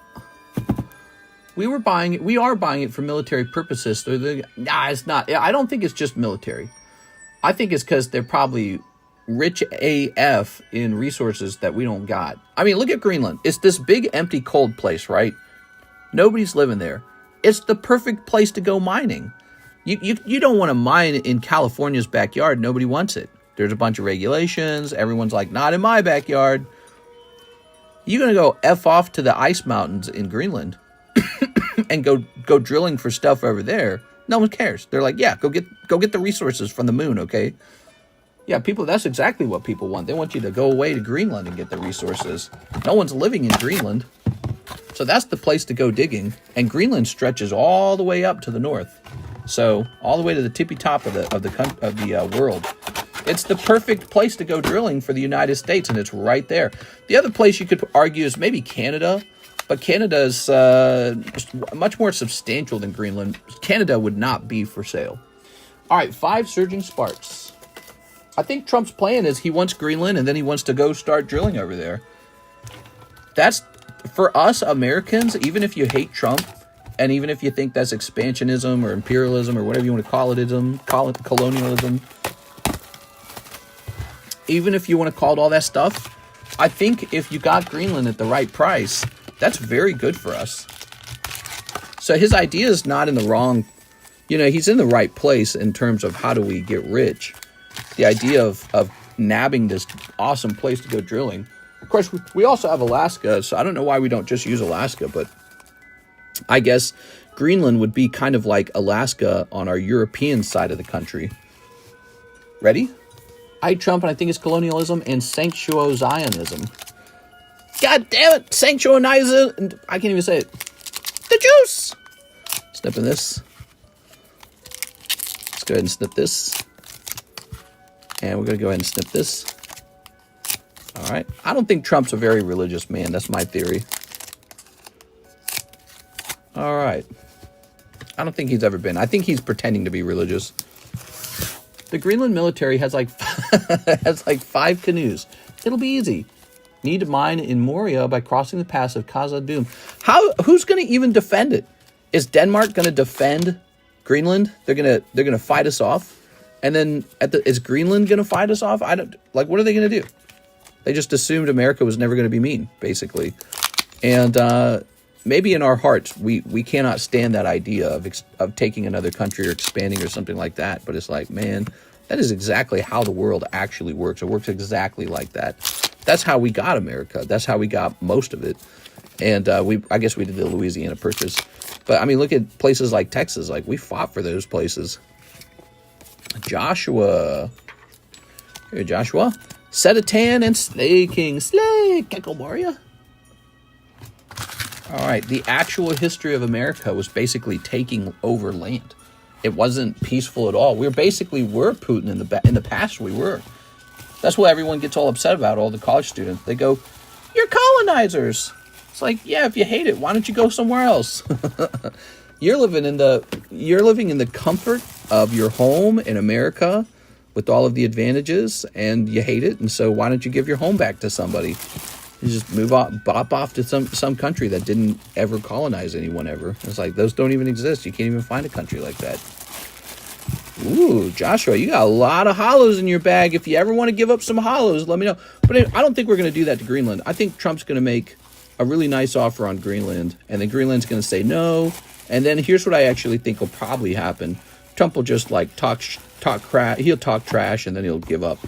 We are buying it for military purposes. Nah, it's not. I don't think it's just military. I think it's because they're probably rich AF in resources that we don't got. I mean, look at Greenland. It's this big, empty, cold place, right? Nobody's living there. It's the perfect place to go mining. You don't want to mine in California's backyard. Nobody wants it. There's a bunch of regulations. Everyone's like, not in my backyard. You're going to go F off to the ice mountains in Greenland and go drilling for stuff over there. No one cares. They're like, yeah, go get the resources from the moon, okay? Yeah, people, that's exactly what people want. They want you to go away to Greenland and get the resources. No one's living in Greenland. So that's the place to go digging. And Greenland stretches all the way up to the north. So all the way to the tippy top of the world. It's the perfect place to go drilling for the United States, and it's right there. The other place you could argue is maybe Canada, but Canada is much more substantial than Greenland. Canada would not be for sale. All right, 5 Surging Sparks. I think Trump's plan is he wants Greenland, and then he wants to go start drilling over there. That's, for us Americans, even if you hate Trump, and even if you think that's expansionism or imperialism or whatever you want to call it colonialism, even if you want to call it all that stuff, I think if you got Greenland at the right price, that's very good for us. So his idea is not in the wrong, he's in the right place in terms of how do we get rich. The idea of nabbing this awesome place to go drilling. Of course, we also have Alaska, so I don't know why we don't just use Alaska, but I guess Greenland would be kind of like Alaska on our European side of the country. Ready? I hate Trump, and I think it's colonialism and sanctuo-Zionism. God damn it! Sanctuo-Zionism! I can't even say it. The juice! Snipping this. Let's go ahead and snip this. And we're going to go ahead and snip this. All right. I don't think Trump's a very religious man. That's my theory. All right. I don't think he's ever been. I think he's pretending to be religious. The Greenland military has like 5 canoes. It'll be easy. Need to mine in Moria by crossing the pass of Khazad-dûm. Who's going to even defend it? Is Denmark going to defend Greenland? They're gonna fight us off, and then is Greenland going to fight us off? What are they going to do? They just assumed America was never going to be mean, basically, and maybe in our hearts we cannot stand that idea of taking another country or expanding or something like that. But it's like, man, that is exactly how the world actually works. It works exactly like that. That's how we got America. That's how we got most of it. And I guess we did the Louisiana Purchase. But, I mean, look at places like Texas. Like, we fought for those places. Joshua. Here, Joshua. Setatan and Slay King. Slay, Keko Moria. All right. The actual history of America was basically taking over land. It wasn't peaceful at all. We were Putin in the past. We were. That's what everyone gets all upset about, all the college students. They go, "You're colonizers." It's like, yeah, if you hate it, why don't you go somewhere else? You're living in the comfort of your home in America with all of the advantages, and you hate it, and so why don't you give your home back to somebody? You just bop off to some country that didn't ever colonize anyone ever. It's like, those don't even exist. You can't even find a country like that. Ooh, Joshua, you got a lot of hollows in your bag. If you ever want to give up some hollows, let me know. But I don't think we're going to do that to Greenland. I think Trump's going to make a really nice offer on Greenland, and then Greenland's going to say no. And then here's what I actually think will probably happen. Trump will just he'll talk trash, and then he'll give up.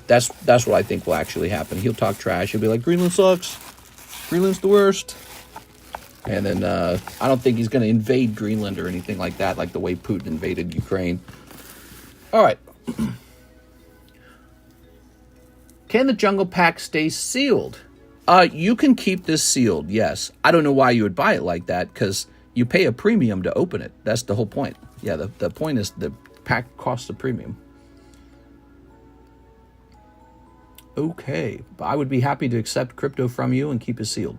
That's what I think will actually happen. He'll talk trash. He'll be like, Greenland sucks. Greenland's the worst. And then I don't think he's going to invade Greenland or anything like that, like the way Putin invaded Ukraine. All right. Can the jungle pack stay sealed? You can keep this sealed, yes. I don't know why you would buy it like that, because you pay a premium to open it. That's the whole point. Yeah, the point is the pack costs a premium. Okay, but I would be happy to accept crypto from you and keep it sealed.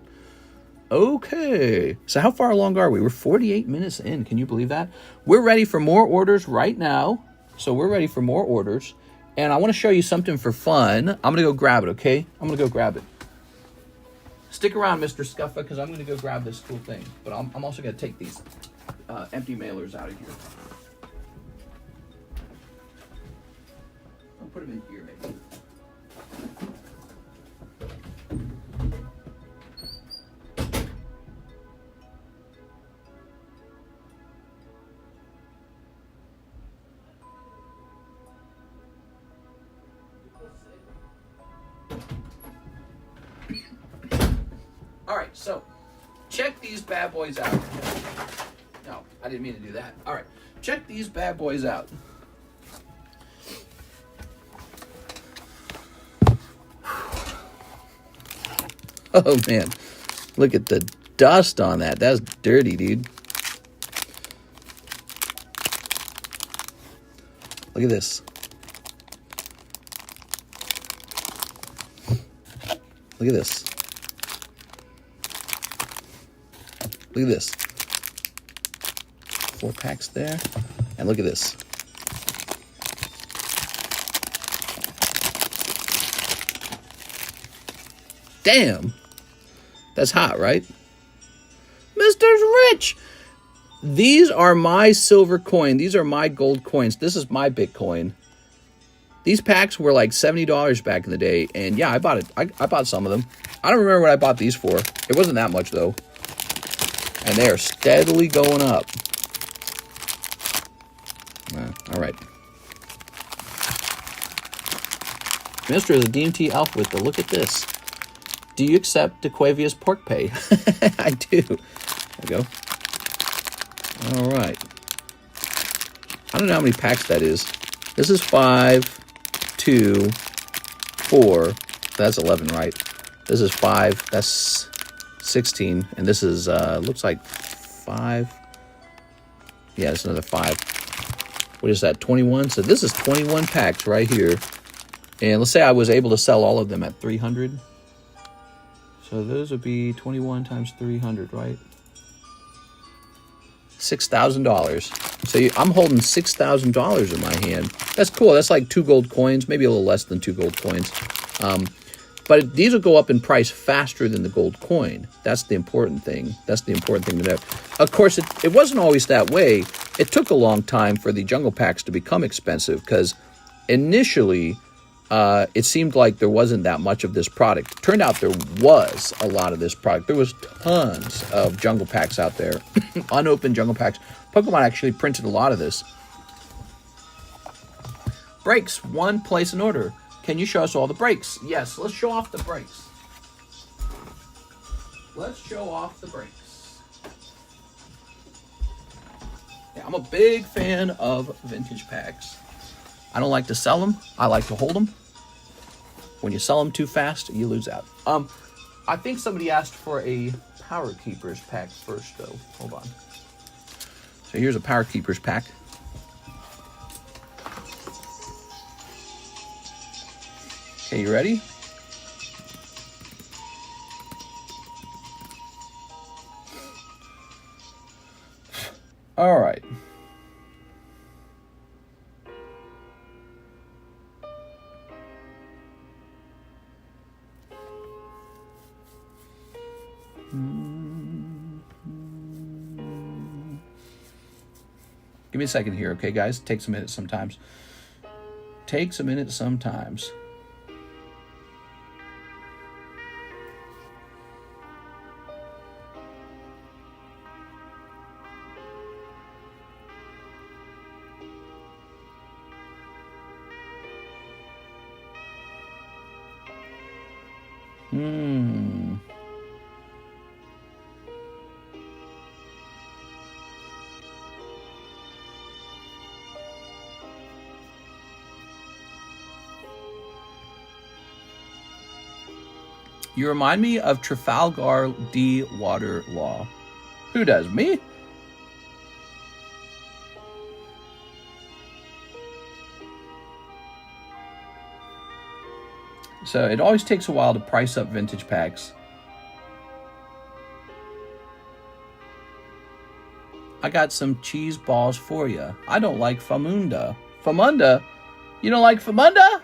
Okay, so how far along are we? We're 48 minutes in. Can you believe that? We're ready for more orders right now. So we're ready for more orders. And I want to show you something for fun. I'm going to go grab it, okay? I'm going to go grab it. Stick around, Mr. Scuffa, because I'm going to go grab this cool thing. But I'm also going to take these empty mailers out of here. I'll put them in here, maybe. All right, so check these bad boys out. No, I didn't mean to do that. All right, check these bad boys out. Oh, man. Look at the dust on that. That's dirty, dude. Look at this. Look at this. Look at this. 4 packs there. And look at this. Damn. That's hot, right? Mr. Rich. These are my silver coin. These are my gold coins. This is my Bitcoin. These packs were like $70 back in the day, and yeah, I bought it. I bought some of them. I don't remember what I bought these for. It wasn't that much though, and they are steadily going up. All right. Mister is a DMT alphabet, but look at this. Do you accept DeQuavia's pork pay? I do. There we go. All right. I don't know how many packs that is. This is 5, 2, 4. That's 11, right? This is 5. That's 16. And this is, looks like 5. Yeah, it's another 5. What is that, 21? So this is 21 packs right here. And let's say I was able to sell all of them at 300. So those would be 21 times 300, right? $6,000. So I'm holding $6,000 in my hand. That's cool. That's like 2 gold coins, maybe a little less than 2 gold coins. But these will go up in price faster than the gold coin. That's the important thing. That's the important thing to know. Of course, it wasn't always that way. It took a long time for the jungle packs to become expensive because initially it seemed like there wasn't that much of this product. Turned out there was a lot of this product. There was tons of jungle packs out there, unopened jungle packs. Pokemon actually printed a lot of this. Breaks, 1 place an order. Can you show us all the breaks? Yes, let's show off the breaks. Let's show off the breaks. Yeah, I'm a big fan of vintage packs. I don't like to sell them. I like to hold them. When you sell them too fast, you lose out. I think somebody asked for a Power Keepers pack first, though. Hold on. So here's a Power Keepers pack. Okay, you ready? All right. Give me a second here, okay, guys? Takes a minute sometimes. Takes a minute sometimes. You remind me of Trafalgar D. Water Law. Who does? Me? So it always takes a while to price up vintage packs. I got some cheese balls for you. I don't like Famunda. Famunda? You don't like Famunda?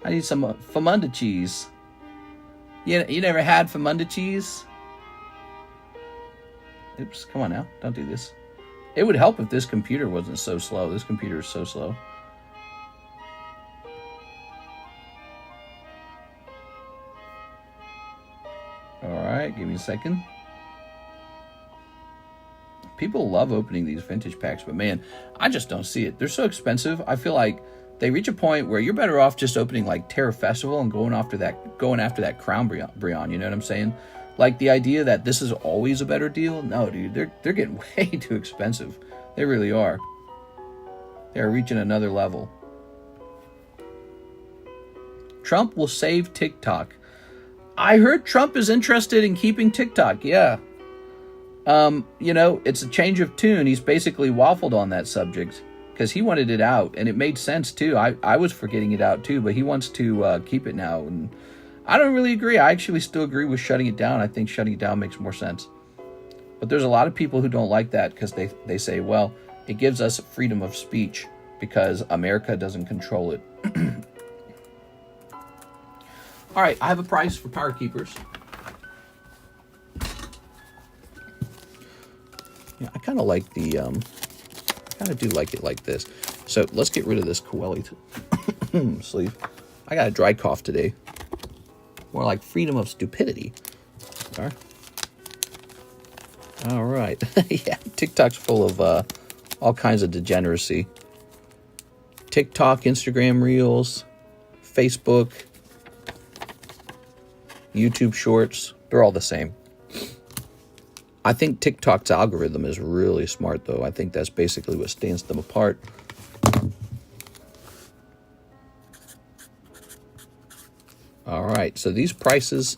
I need some Famunda cheese. You never had Famunda cheese? Oops, come on now. Don't do this. It would help if this computer wasn't so slow. This computer is so slow. Alright, give me a second. People love opening these vintage packs, but man, I just don't see it. They're so expensive. I feel like they reach a point where you're better off just opening like Terra Festival and going after that Crown Brionne, you know what I'm saying? Like the idea that this is always a better deal? No, dude, they're getting way too expensive. They really are. They're reaching another level. Trump will save TikTok. I heard Trump is interested in keeping TikTok, yeah. You know, it's a change of tune. He's basically waffled on that subject because he wanted it out, and it made sense too. I was for getting it out too, but he wants to keep it now, and I don't really agree. I actually still agree with shutting it down. I think shutting it down makes more sense. But there's a lot of people who don't like that because they say, well, it gives us freedom of speech because America doesn't control it. All right, I have a price for Power Keepers. Yeah, I kind of like the kind of do like it like this. So let's get rid of this Coeli sleeve. I got a dry cough today. More like freedom of stupidity. All right. Yeah, TikTok's full of all kinds of degeneracy. TikTok, Instagram Reels, Facebook, YouTube Shorts, they're all the same. I think TikTok's algorithm is really smart, though. I think that's basically what stands them apart. All right, so these prices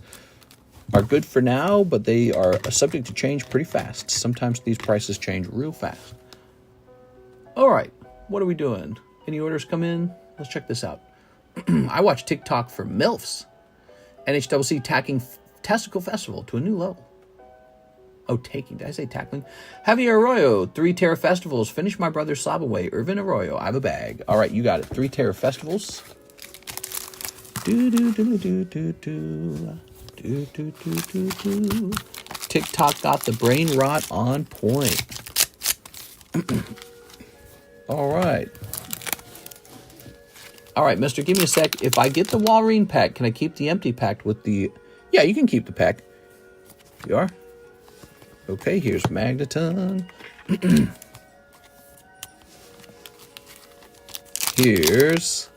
are good for now, but they are subject to change pretty fast. Sometimes these prices change real fast. All right, what are we doing? Any orders come in? Let's check this out. I watch TikTok for MILFs. NHWC tacking Testicle Festival to a new level. Oh, taking. Did I say tackling? Javier Arroyo, 3 Terra Festivals. Finish my brother's slab away. Irvin Arroyo, I have a bag. All right, you got it. 3 Terra Festivals. TikTok got the brain rot on point. All right. All right, mister, give me a sec. If I get the Walreen pack, can I keep the empty pack with the... Yeah, you can keep the pack. You are? Okay, here's Magneton. Here's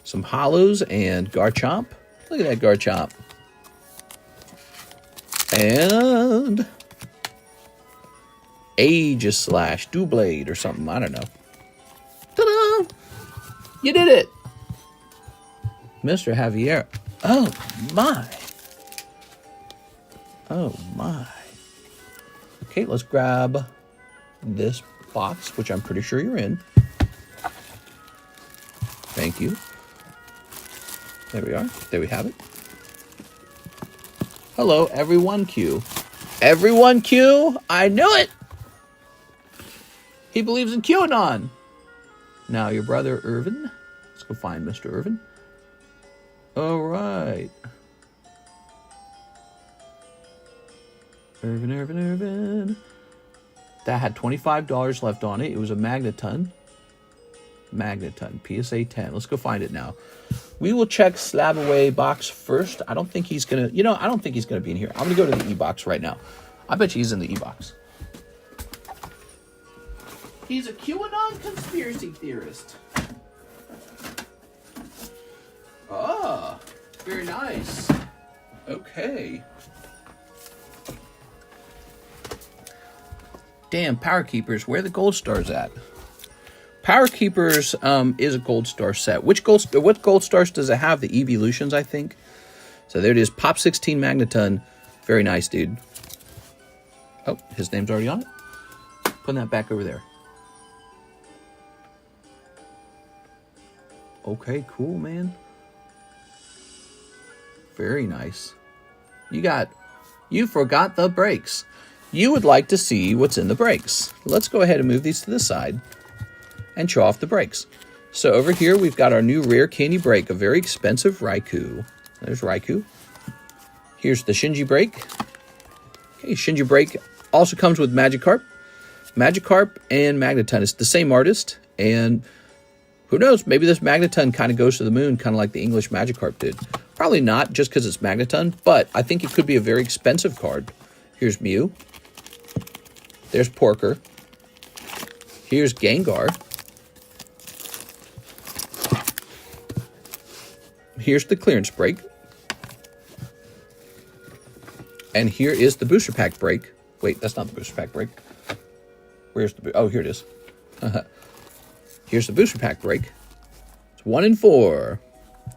some Hollows and Garchomp. Look at that Garchomp. And Aegislash, Doublade or something. I don't know. Ta-da! You did it! Mr. Javier. Oh, my. Oh, my. Okay, let's grab this box, which I'm pretty sure you're in. Thank you. There we are. There we have it. Hello, everyone Q. Everyone Q? I knew it! He believes in QAnon. Now, your brother Irvin. Let's go find Mr. Irvin. All right. Irvin. That had $25 left on it. It was a Magneton. PSA 10. Let's go find it now. We will check Slab Away box first. I don't think he's going to... I don't think he's going to be in here. I'm going to go to the E-box right now. I bet you he's in the E-box. He's a QAnon conspiracy theorist. Ah, very nice. Okay. Damn, Power Keepers, where are the gold stars at? Power Keepers is a gold star set. What gold stars does it have? The Evolutions, I think. So there it is. Pop 16 Magneton. Very nice, dude. Oh, his name's already on it. Putting that back over there. Okay, cool, man. Very nice. You forgot the brakes. You would like to see what's in the brakes. Let's go ahead and move these to the side and show off the brakes. So over here, we've got our new rare candy brake, a very expensive Raikou. There's Raikou. Here's the Shinji brake. Okay, Shinji brake also comes with Magikarp. Magikarp and Magneton. It's the same artist, and who knows, maybe this Magneton kind of goes to the moon, kind of like the English Magikarp did. Probably not, just because it's Magneton, but I think it could be a very expensive card. Here's Mew. There's Porker. Here's Gengar. Here's the clearance break. And here is the booster pack break. Wait, that's not the booster pack break. Where's the... Oh, here it is. Here's the booster pack break. It's 1 in 4.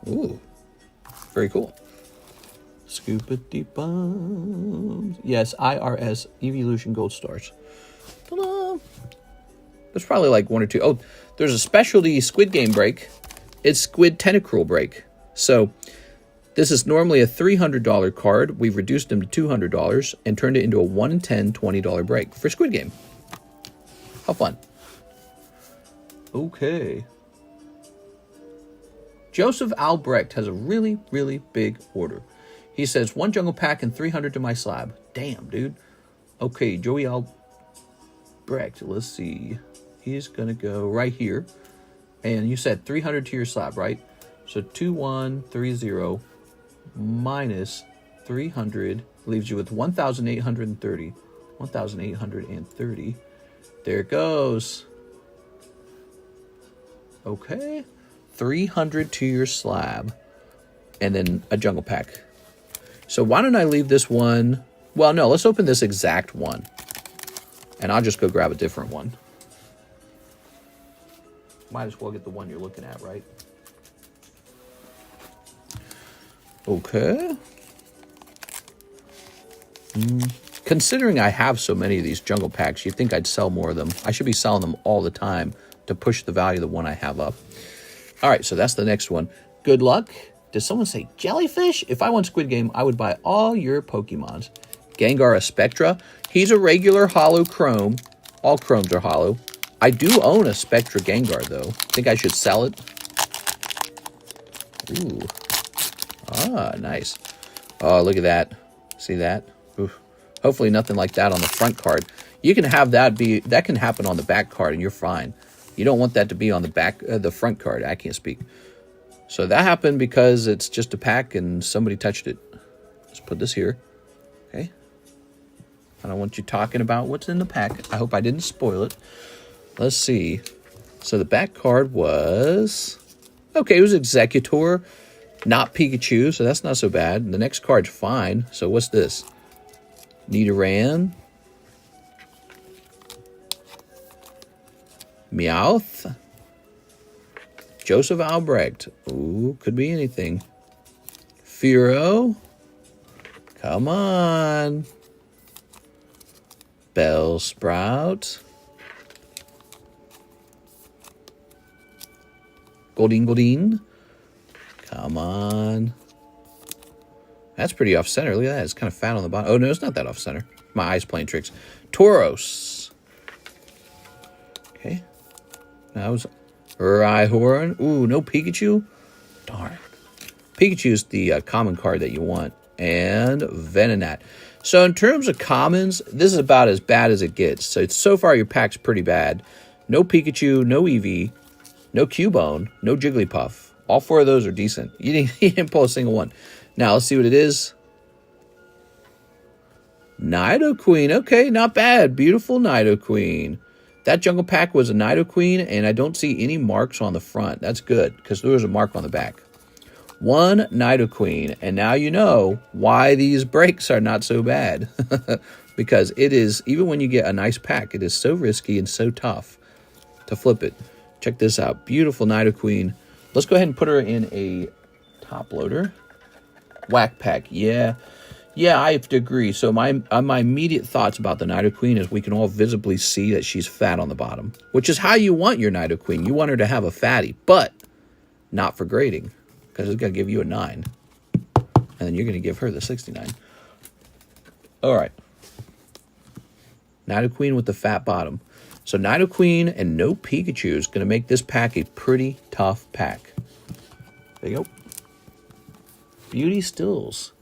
Ooh. Very cool. Scoopity bombs. Yes, IRS Evolution Gold Stars. Ta-da! There's probably like 1 or 2. Oh, there's a specialty Squid Game break. It's Squid Tentacruel break. So this is normally a $300 card. We've reduced them to $200 and turned it into a 1 in 10 $20 break for Squid Game. How fun. Okay. Joseph Albrecht has a really, really big order. He says 1 jungle pack and 300 to my slab. Damn, dude. Okay, Joey Albrecht. Let's see. He's going to go right here. And you said 300 to your slab, right? So 2130 minus 300 leaves you with 1,830. 1,830. There it goes. Okay. 300 to your slab. And then a jungle pack. So why don't I leave this one? Well, no, let's open this exact one. And I'll just go grab a different one. Might as well get the one you're looking at, right? Okay. Considering I have so many of these jungle packs, you'd think I'd sell more of them. I should be selling them all the time to push the value of the one I have up. All right, so that's the next one. Good luck. Does someone say jellyfish? If I won Squid Game, I would buy all your Pokemons. Gengar a Spectra. He's a regular hollow chrome. All chromes are hollow. I do own a Spectra Gengar, though. Think I should sell it? Ooh. Ah, nice. Oh, look at that. See that? Oof. Hopefully nothing like that on the front card. You can have that be... That can happen on the back card, and you're fine. You don't want that to be on the back... the front card. I can't speak. So that happened because it's just a pack and somebody touched it. Let's put this here. Okay. I don't want you talking about what's in the pack. I hope I didn't spoil it. Let's see. So the back card was... Okay, it was Executor, not Pikachu, so that's not so bad. The next card's fine. So what's this? Nidoran. Meowth. Joseph Albrecht. Ooh, could be anything. Firo. Come on. Bellsprout. Goldeen. Come on. That's pretty off-center. Look at that. It's kind of fat on the bottom. Oh, no, it's not that off-center. My eye's playing tricks. Tauros. Okay. That was Rhyhorn. Ooh, no Pikachu? Darn. Pikachu's the common card that you want. And Venonat. So in terms of commons, this is about as bad as it gets. So far your pack's pretty bad. No Pikachu, no Eevee, no Cubone, no Jigglypuff. All four of those are decent. You didn't pull a single one. Now, let's see what it is. Nidoqueen. Okay, not bad. Beautiful Nidoqueen. That jungle pack was a Nidoqueen, and I don't see any marks on the front. That's good, because there was a mark on the back. One Nidoqueen, and now you know why these breaks are not so bad. Because it is, even when you get a nice pack, it is so risky and so tough to flip it. Check this out. Beautiful Nidoqueen. Let's go ahead and put her in a top loader. Whack pack. Yeah, I have to agree. So my immediate thoughts about the Nidoqueen is we can all visibly see that she's fat on the bottom, which is how you want your Nidoqueen. You want her to have a fatty, but not for grading, because it's going to give you a 9. And then you're going to give her the 69. All right. Nidoqueen with the fat bottom. So Nidoqueen and no Pikachu is going to make this pack a pretty tough pack. There you go. Beauty Stills.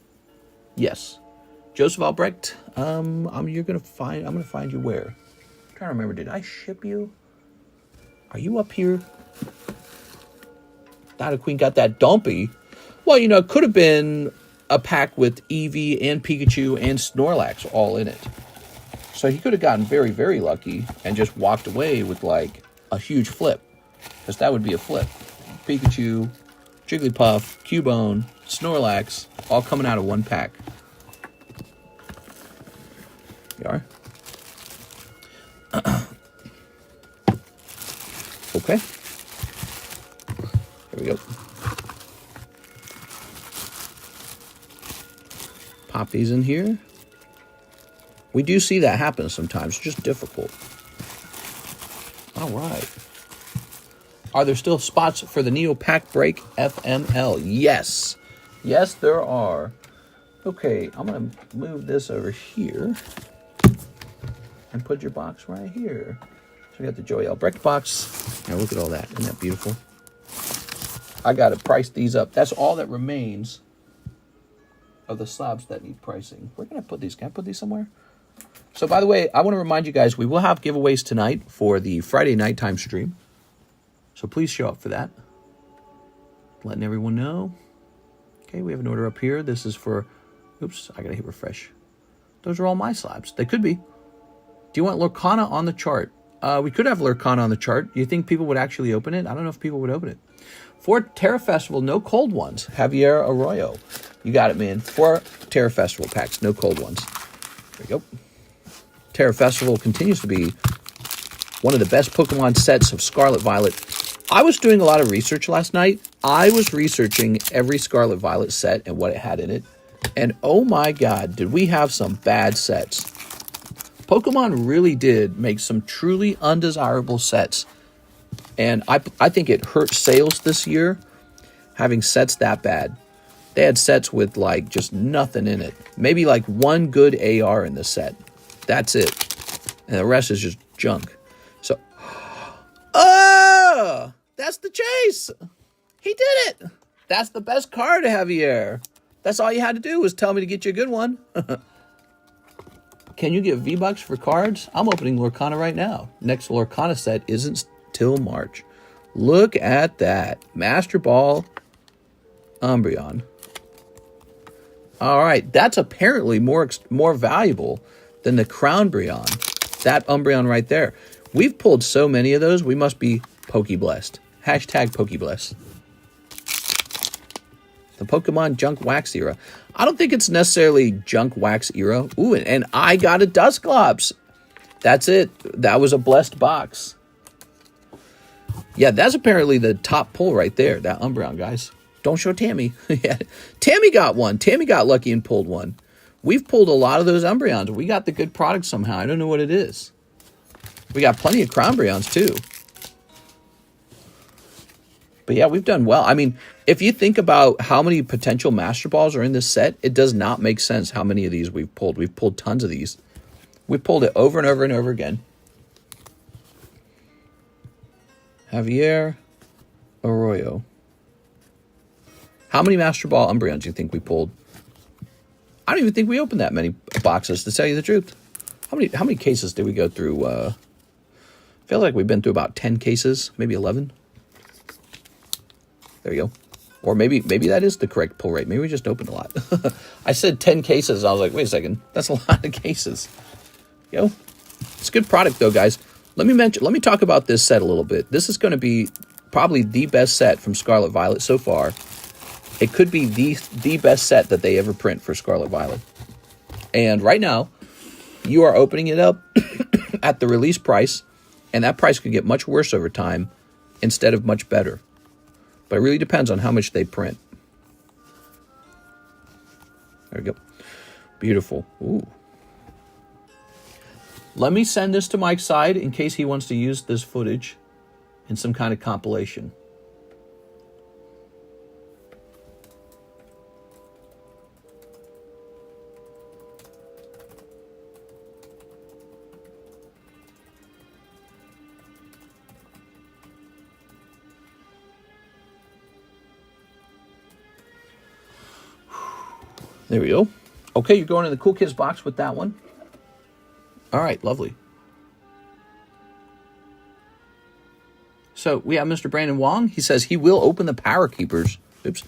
Yes. Joseph Albrecht. I'm gonna find you where? I'm trying to remember, did I ship you? Are you up here? Nidoqueen got that dumpy. Well, you know, it could have been a pack with Eevee and Pikachu and Snorlax all in it. So he could have gotten very, very lucky and just walked away with like a huge flip. Because that would be a flip. Pikachu, Jigglypuff, Cubone, Snorlax, all coming out of one pack. You are. Okay. Here we go. Pop these in here. We do see that happen sometimes. It's just difficult. All right. Are there still spots for the Neo Pack Break FML? Yes. Yes, there are. Okay, I'm going to move this over here and put your box right here. So we got the Joey Albrecht box. Now look at all that. Isn't that beautiful? I got to price these up. That's all that remains of the slabs that need pricing. Where can I put these? Can I put these somewhere? So, by the way, I want to remind you guys, we will have giveaways tonight for the Friday nighttime stream. So please show up for that. Letting everyone know. Okay, we have an order up here. This is for, oops, I got to hit refresh. Those are all my slabs. They could be. Do you want Lorcana on the chart? We could have Lorcana on the chart. You think people would actually open it? I don't know if people would open it. For Terra Festival, no cold ones. Javier Arroyo. You got it, man. 4 Terra Festival packs, no cold ones. There we go. Terra Festival continues to be one of the best Pokemon sets of Scarlet Violet. I was doing a lot of research last night. I was researching every Scarlet Violet set and what it had in it. And oh my god, did we have some bad sets. Pokemon really did make some truly undesirable sets. And I think it hurt sales this year having sets that bad. They had sets with like just nothing in it. Maybe like one good AR in the set. That's it. And the rest is just junk. So, that's the chase. He did it. That's the best card, Javier. That's all you had to do was tell me to get you a good one. Can you get V-Bucks for cards? I'm opening Lorcana right now. Next Lorcana set isn't till March. Look at that. Master Ball Umbreon. All right. That's apparently more valuable than the Crown Breon. That Umbreon right there. We've pulled so many of those, we must be Pokeblessed. Hashtag Pokeblessed. The Pokemon Junk Wax era. I don't think it's necessarily Junk Wax era. Ooh, and I got a Dusclops. That's it. That was a blessed box. Yeah, that's apparently the top pull right there. That Umbreon, guys. Don't show Tammy. Yeah. Tammy got one. Tammy got lucky and pulled one. We've pulled a lot of those Umbreons. We got the good product somehow. I don't know what it is. We got plenty of Crown Breons, too. But yeah, we've done well. I mean, if you think about how many potential Master Balls are in this set, it does not make sense how many of these we've pulled. We've pulled tons of these. We've pulled it over and over and over again. Javier Arroyo. How many Master Ball Umbreons do you think we pulled? I don't even think we opened that many boxes, to tell you the truth. How many cases did we go through? I feel like we've been through about 10 cases, maybe 11. There you go. Or maybe that is the correct pull rate. Maybe we just opened a lot. I said 10 cases. I was like, wait a second. That's a lot of cases. Yo, it's a good product though, guys. Let me talk about this set a little bit. This is going to be probably the best set from Scarlet Violet so far. It could be the best set that they ever print for Scarlet Violet. And right now, you are opening it up at the release price, and that price could get much worse over time instead of much better. But it really depends on how much they print. There we go. Beautiful. Ooh. Let me send this to Mike's side in case he wants to use this footage in some kind of compilation. There we go. Okay, you're going in the Cool Kids box with that one. All right, lovely. So we have Mr. Brandon Wong. He says he will open the Power Keepers. Oops.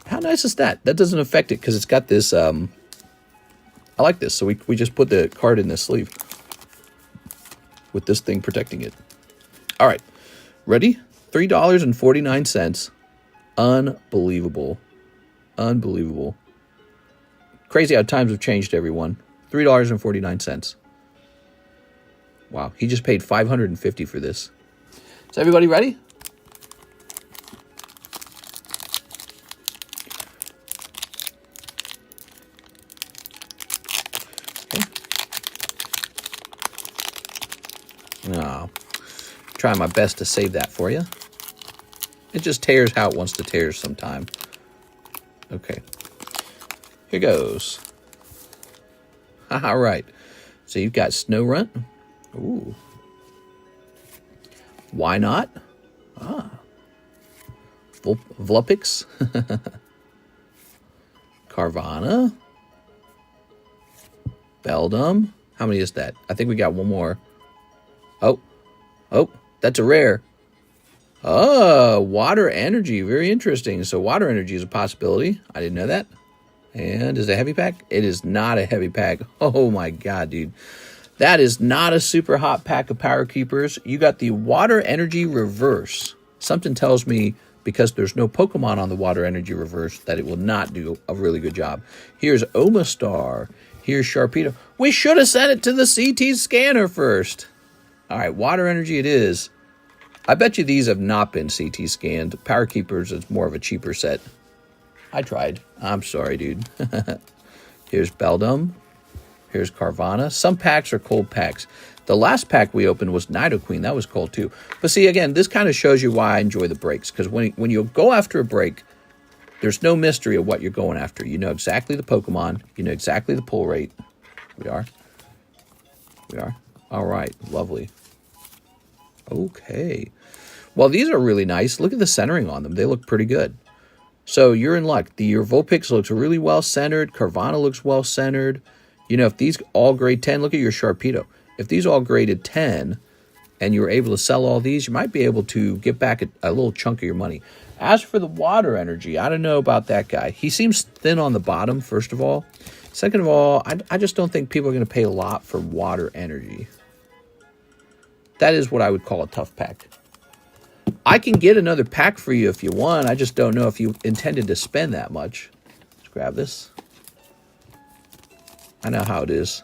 How nice is that? That doesn't affect it because it's got this... I like this. So we just put the card in the sleeve with this thing protecting it. All right. Ready? $3.49. Unbelievable. Unbelievable. Crazy how times have changed, everyone. $3.49. Wow, he just paid $550 for this. Is everybody ready? Okay. No, trying my best to save that for you. It just tears how it wants to tear sometime. Okay. Here goes. All right. So you've got Snorunt. Ooh. Why not? Ah. Vulpix. Carvana. Beldum. How many is that? I think we got one more. Oh, that's a rare. Oh, water energy. Very interesting. So water energy is a possibility. I didn't know that. And is it a heavy pack? It is not a heavy pack. Oh my God, dude. That is not a super hot pack of Power Keepers. You got the water energy reverse. Something tells me, because there's no Pokemon on the water energy reverse, that it will not do a really good job. Here's Omastar. Here's Sharpedo. We should have sent it to the CT scanner first. All right, water energy it is. I bet you these have not been CT scanned. Power Keepers is more of a cheaper set. I tried. I'm sorry, dude. Here's Beldum. Here's Carvana. Some packs are cold packs. The last pack we opened was Nidoqueen. That was cold too. But see, again, this kind of shows you why I enjoy the breaks. Because when you go after a break, there's no mystery of what you're going after. You know exactly the Pokemon. You know exactly the pull rate. We are. All right. Lovely. Okay. Well, these are really nice. Look at the centering on them. They look pretty good. So you're in luck. Your Vulpix looks really well centered. Carvana looks well centered. You know, if these all grade 10, look at your Sharpedo. If these all graded 10 and you were able to sell all these, you might be able to get back a little chunk of your money. As for the water energy, I don't know about that guy. He seems thin on the bottom, first of all. Second of all, I just don't think people are going to pay a lot for water energy. That is what I would call a tough pack. I can get another pack for you if you want. I just don't know if you intended to spend that much. Let's grab this. I know how it is.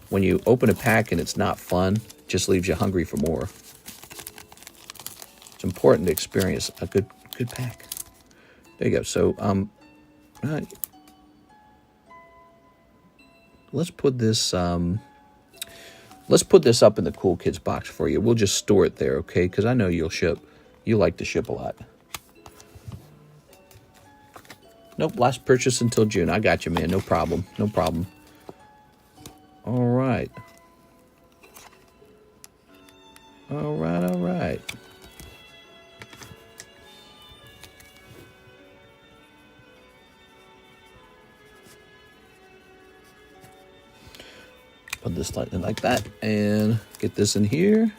When you open a pack and it's not fun, it just leaves you hungry for more. It's important to experience a good pack. There you go. So, let's put this up in the Cool Kids box for you. We'll just store it there, okay? Because I know you'll ship. You like to ship a lot. Nope, last purchase until June. I got you, man. No problem. No problem. All right. All right, all right. Put this slightly like that and get this in here.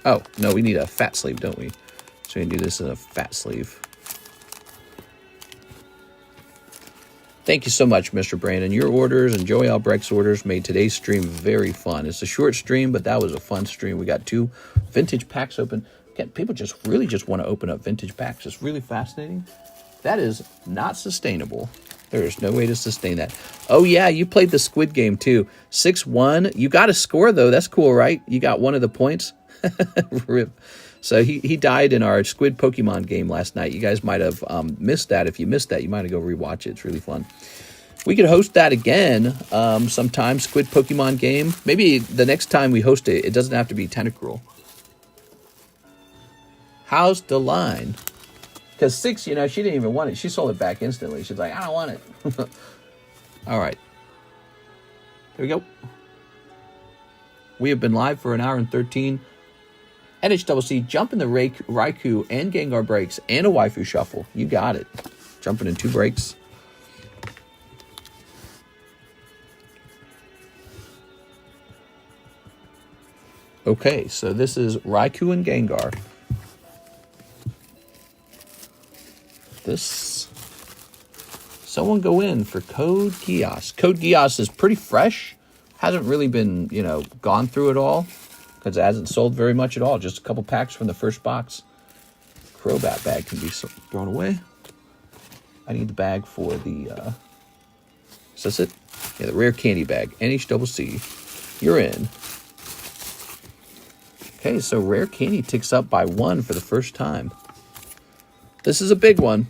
Oh, no, we need a fat sleeve, don't we? So we can do this in a fat sleeve. Thank you so much, Mr. Brandon. Your orders and Joey Albrecht's orders made today's stream very fun. It's a short stream, but that was a fun stream. We got 2 vintage packs open. Again, people really just want to open up vintage packs. It's really fascinating. That is not sustainable. There is no way to sustain that. Oh, yeah, you played the Squid game, too. 6-1. You got a score, though. That's cool, right? You got one of the points. Rip. So he died in our Squid Pokemon game last night. You guys might have missed that. If you missed that, you might have go rewatch it. It's really fun. We could host that again sometime, Squid Pokemon game. Maybe the next time we host it, it doesn't have to be Tentacruel. How's the line? Because 6, she didn't even want it. She sold it back instantly. She's like, I don't want it. All right. Here we go. We have been live for 1 hour and 13. NHCC, jump in the Raikou and Gengar breaks and a waifu shuffle. You got it. Jumping in 2 breaks. Okay, so this is Raikou and Gengar. Someone go in for Code Geass. Code Geass is pretty fresh. Hasn't really been, gone through it all. Because it hasn't sold very much at all. Just a couple packs from the first box. Crobat bag can be thrown away. I need the bag for the... is this it? Yeah, the rare candy bag. NHCC. You're in. Okay, so rare candy ticks up by 1 for the first time. This is a big one.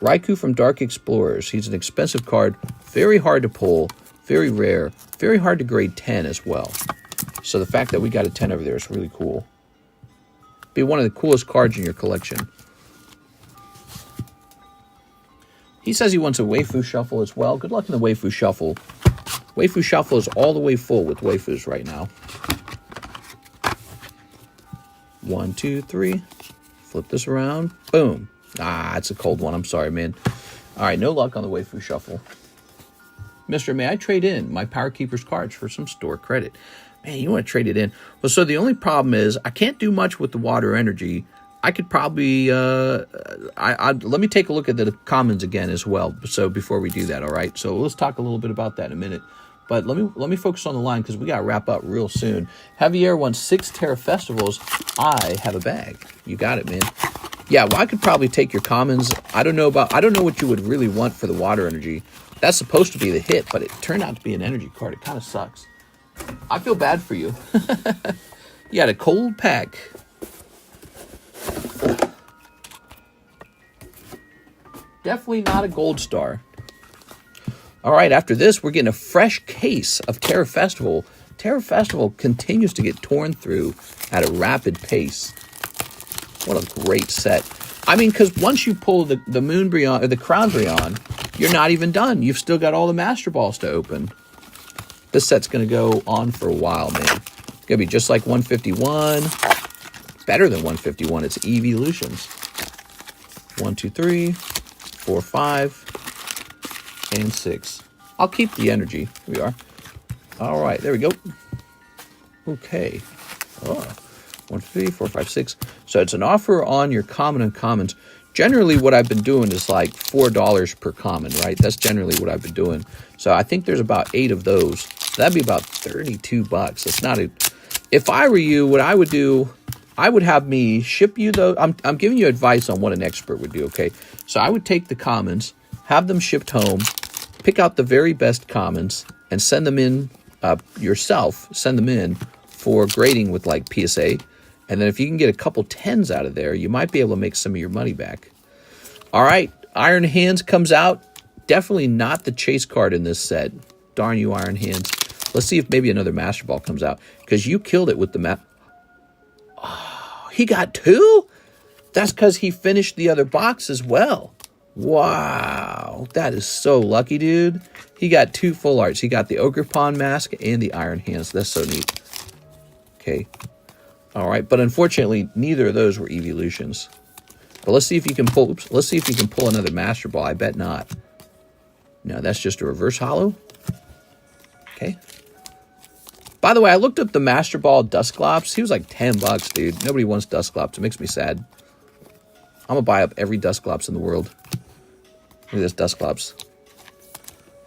Raikou from Dark Explorers. He's an expensive card. Very hard to pull. Very rare. Very hard to grade 10 as well. So the fact that we got a 10 over there is really cool. Be one of the coolest cards in your collection. He says he wants a waifu shuffle as well. Good luck in the waifu shuffle. Waifu shuffle is all the way full with waifus right now. 1, 2, 3. Flip this around. Boom. Ah, it's a cold one. I'm sorry, man. All right, no luck on the Waifu Shuffle. Mister, may I trade in my Power Keepers cards for some store credit? Man, you want to trade it in. Well, so the only problem is I can't do much with the water energy. I could probably, let me take a look at the commons again as well. So before we do that, all right? So let's talk a little bit about that in a minute. But let me focus on the line because we got to wrap up real soon. Javier won 6 Terra Festivals. I have a bag. You got it, man. Yeah, well, I could probably take your commons. I don't know what you would really want for the water energy. That's supposed to be the hit, but it turned out to be an energy card. It kind of sucks. I feel bad for you. You had a cold pack. Definitely not a gold star. All right, after this, we're getting a fresh case of Terra Festival. Terra Festival continues to get torn through at a rapid pace. What a great set. I mean, because once you pull the Moon Brionne, or the Crown Brionne, you're not even done. You've still got all the Master Balls to open. This set's going to go on for a while, man. It's going to be just like 151. Better than 151. It's evolutions. 1, 2, 3, 4, 5, and 6. I'll keep the energy. Here we are. All right, there we go. Okay. Oh, 1, 2, 3, 4, 5, 6. So it's an offer on your common and commons. Generally, what I've been doing is like $4 per common, right? That's generally what I've been doing. So I think there's about 8 of those. That'd be about $32. It's not a. If I were you, what I would do, I would have me ship you those. I'm giving you advice on what an expert would do, okay? So I would take the commons, have them shipped home, pick out the very best commons, and send them in yourself. Send them in for grading with like PSA. And then if you can get a couple 10s out of there, you might be able to make some of your money back. All right, Iron Hands comes out. Definitely not the chase card in this set. Darn you, Iron Hands. Let's see if maybe another Master Ball comes out. Because you killed it with the Oh, he got 2? That's because he finished the other box as well. Wow. That is so lucky, dude. He got 2 full arts. He got the Ogre Pawn Mask and the Iron Hands. That's so neat. Okay. All right. But unfortunately, neither of those were evolutions. But let's see if you can pull. Oops, let's see if you can pull another Master Ball. I bet not. No, that's just a reverse holo. Okay. By the way, I looked up the Master Ball Dusclops. He was like $10, dude. Nobody wants Dusclops. It makes me sad. I'm gonna buy up every Dusclops in the world. Look at this Dusclops.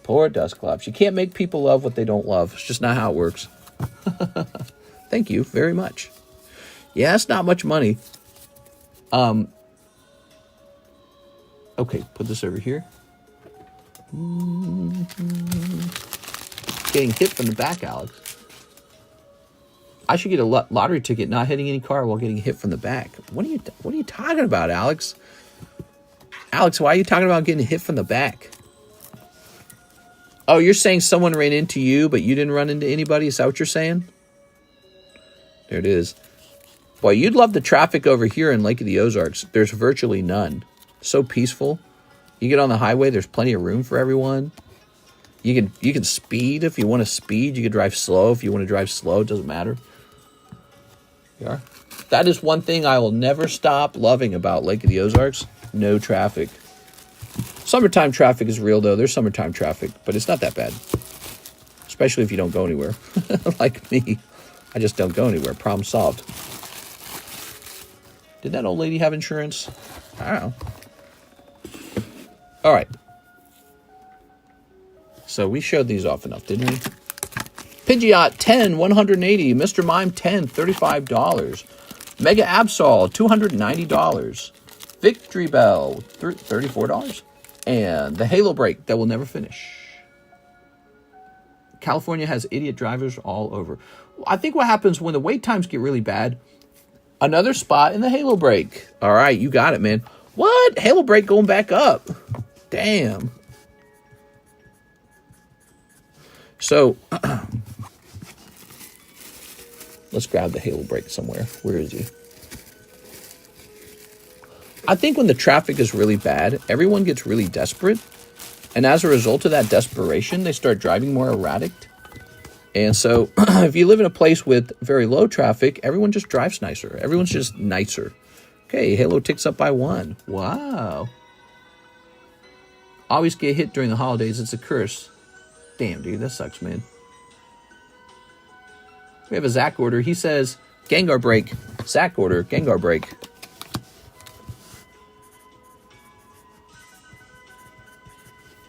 Poor Dusclops. You can't make people love what they don't love. It's just not how it works. Thank you very much. Yeah, it's not much money. Okay, put this over here. Getting hit from the back, Alex. I should get a lottery ticket not hitting any car while getting hit from the back. What are you talking about, Alex? Alex, why are you talking about getting hit from the back? Oh, you're saying someone ran into you, but you didn't run into anybody? Is that what you're saying? There it is. Boy, you'd love the traffic over here in Lake of the Ozarks. There's virtually none. So peaceful. You get on the highway, there's plenty of room for everyone. You can speed if you want to speed. You can drive slow if you want to drive slow. It doesn't matter. You are. That is one thing I will never stop loving about Lake of the Ozarks. No traffic. Summertime traffic is real, though. There's summertime traffic, but it's not that bad. Especially if you don't go anywhere. Like me. I just don't go anywhere. Problem solved. Did that old lady have insurance? I don't know. All right. So we showed these off enough, didn't we? Pidgeot, 10, 180. Mr. Mime, 10, $35. Mega Absol, $290. Victory Bell, $34. And the Halo Break that will never finish. California has idiot drivers all over. I think what happens when the wait times get really bad, another spot in the Halo Break. All right, you got it, man. What? Halo Break going back up. Damn. So, let's grab the Halo Break somewhere. Where is he? I think when the traffic is really bad, everyone gets really desperate. And as a result of that desperation, they start driving more erratic. And so, if you live in a place with very low traffic, everyone just drives nicer. Everyone's just nicer. Okay, Halo ticks up by 1. Wow. Always get hit during the holidays. It's a curse. Damn, dude, that sucks, man. We have a Zach order. He says, Gengar break. Zach order, Gengar break.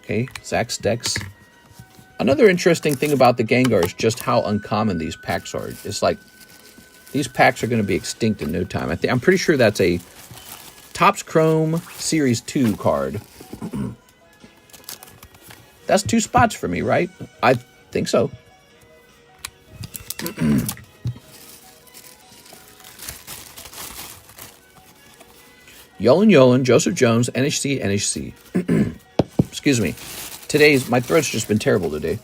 Okay, Zach's decks. Another interesting thing about the Gengar is just how uncommon these packs are. It's like, these packs are going to be extinct in no time. I'm pretty sure that's a Topps Chrome Series 2 card. That's 2 spots for me, right? I think so. Yolan, Joseph Jones, NHC. Excuse me. My throat's just been terrible today.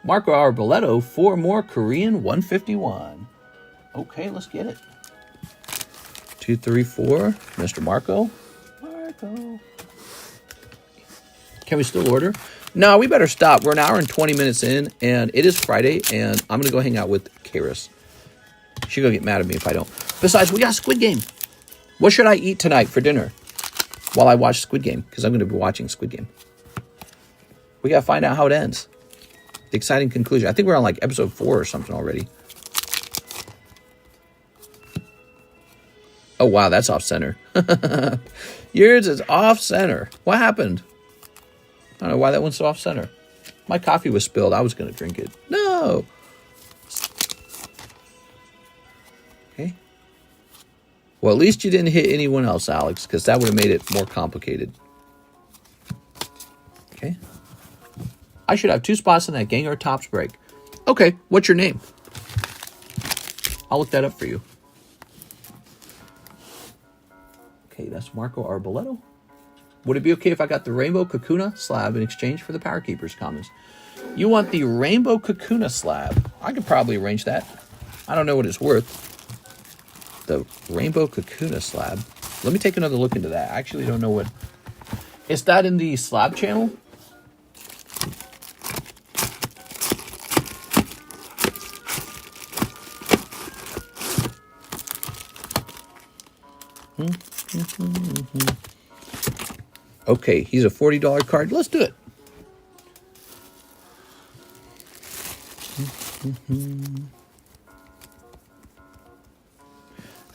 Marco Arboleto, 4 more Korean 151. Okay, let's get it. 2, 3, 4. Mr. Marco. Can we still order? No, we better stop. We're an hour and 20 minutes in, and it is Friday, and I'm going to go hang out with Karis. She's going to get mad at me if I don't. Besides, we got Squid Game. What should I eat tonight for dinner while I watch Squid Game? Because I'm going to be watching Squid Game. We got to find out how it ends. The exciting conclusion. I think we're on like episode 4 or something already. Oh, wow, that's off-center. Yours is off-center. What happened? I don't know why that one's off-center. My coffee was spilled. I was going to drink it. No. Okay. Well, at least you didn't hit anyone else, Alex, because that would have made it more complicated. Okay. I should have 2 spots in that Gengar Topps break. Okay, what's your name? I'll look that up for you. Okay, that's Marco Arboleto. Would it be okay if I got the Rainbow Kakuna slab in exchange for the Power Keepers commons? You want the Rainbow Kakuna slab? I could probably arrange that. I don't know what it's worth. The Rainbow Kakuna slab. Let me take another look into that. I actually don't know what... Is that in the slab channel? Okay, he's a $40 card. Let's do it.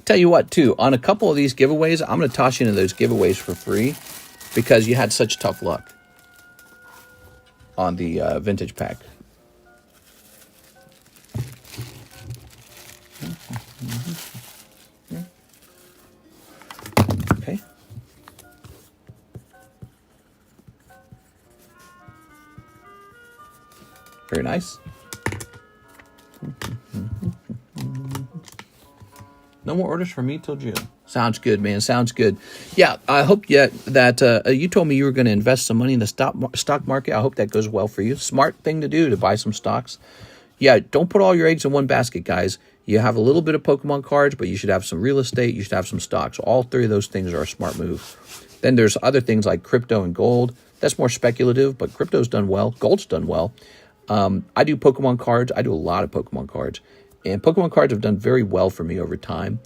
Tell you what, too, on a couple of these giveaways, I'm going to toss you into those giveaways for free because you had such tough luck on the vintage pack. Okay. Very nice. No more orders from me till June. Sounds good, man. Sounds good. Yeah, I hope that you told me you were going to invest some money in the stock market. I hope that goes well for you. Smart thing to do, to buy some stocks. Yeah, don't put all your eggs in one basket, guys. You have a little bit of Pokemon cards, but you should have some real estate. You should have some stocks. All 3 of those things are a smart move. Then there's other things like crypto and gold. That's more speculative, but crypto's done well. Gold's done well. I do Pokemon cards. I do a lot of Pokemon cards. And Pokemon cards have done very well for me over time.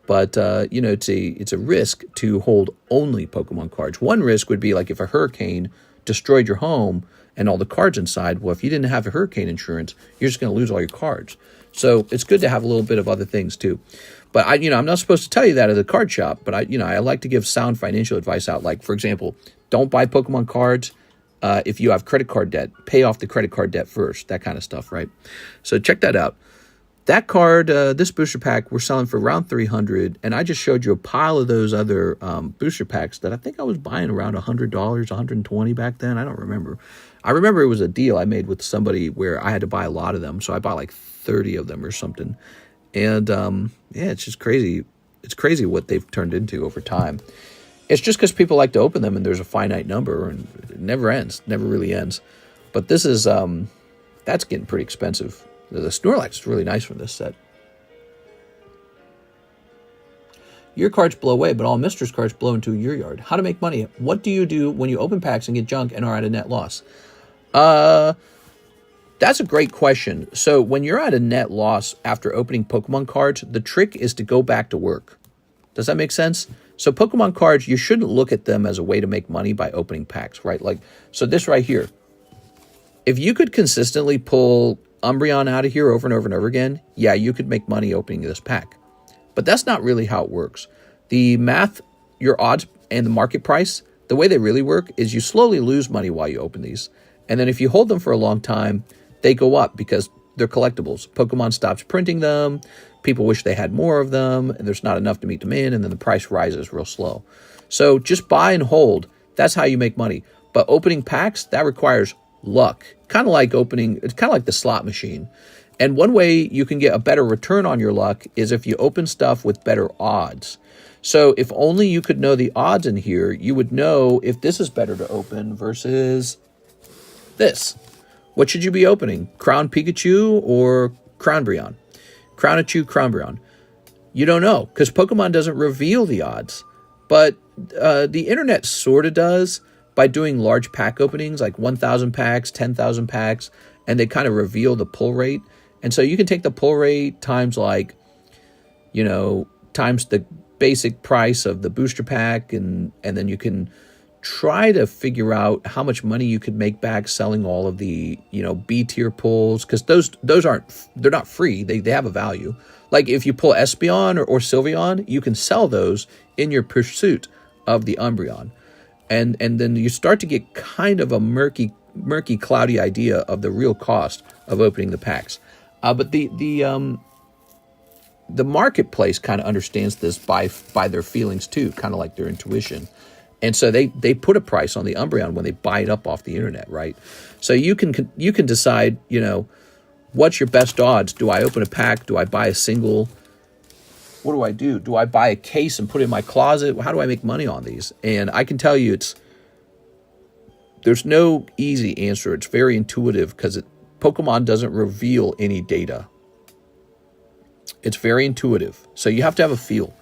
But, it's a risk to hold only Pokemon cards. One risk would be like if a hurricane destroyed your home and all the cards inside. Well, if you didn't have a hurricane insurance, you're just going to lose all your cards. So it's good to have a little bit of other things too. But I'm not supposed to tell you that at the card shop. But I like to give sound financial advice out. Like, for example, don't buy Pokemon cards if you have credit card debt. Pay off the credit card debt first. That kind of stuff, right? So check that out. That card, this booster pack, we're selling for around $300, and I just showed you a pile of those other booster packs that I think I was buying around $100, $120 back then. I don't remember. I remember it was a deal I made with somebody where I had to buy a lot of them, so I bought like 30 of them or something. And it's just crazy. It's crazy what they've turned into over time. It's just because people like to open them, and there's a finite number, and it never ends, never really ends. But this is that's getting pretty expensive. The Snorlax is really nice from this set. Your cards blow away, but all Mister's cards blow into your yard. How to make money? What do you do when you open packs and get junk and are at a net loss? That's a great question. So when you're at a net loss after opening Pokemon cards, the trick is to go back to work. Does that make sense? So Pokemon cards, you shouldn't look at them as a way to make money by opening packs, right? Like, so this right here, if you could consistently pull Umbreon out of here over and over and over again, yeah, you could make money opening this pack. But that's not really how it works. The math, your odds, and the market price, the way they really work is you slowly lose money while you open these. And then if you hold them for a long time, they go up because they're collectibles. Pokemon stops printing them. People wish they had more of them, and there's not enough to meet demand, and then the price rises real slow. So just buy and hold. That's how you make money. But opening packs, that requires luck. Kind of like opening, it's kind of like the slot machine. And one way you can get a better return on your luck is if you open stuff with better odds. So if only you could know the odds in here, you would know if this is better to open versus this. What should you be opening? Crown Pikachu or Crownbreon? Crownichu, Crownbreon. You don't know because Pokemon doesn't reveal the odds. But the internet sort of does by doing large pack openings like 1,000 packs, 10,000 packs, and they kind of reveal the pull rate. And so you can take the pull rate times like, you know, times the basic price of the booster pack, and then you can try to figure out how much money you could make back selling all of the, you know, B tier pulls, because those aren't, they're not free. They have a value. Like if you pull Espeon or Sylveon, you can sell those in your pursuit of the Umbreon. And then you start to get kind of a murky, cloudy idea of the real cost of opening the packs. But the marketplace kind of understands this by their feelings too, kind of like their intuition. And so they put a price on the Umbreon when they buy it up off the internet, right? So you can decide, you know, what's your best odds? Do I open a pack? Do I buy a single? What do I do? Do I buy a case and put it in my closet? How do I make money on these? And I can tell you there's no easy answer. It's very intuitive because Pokemon doesn't reveal any data. It's very intuitive. So you have to have a feel.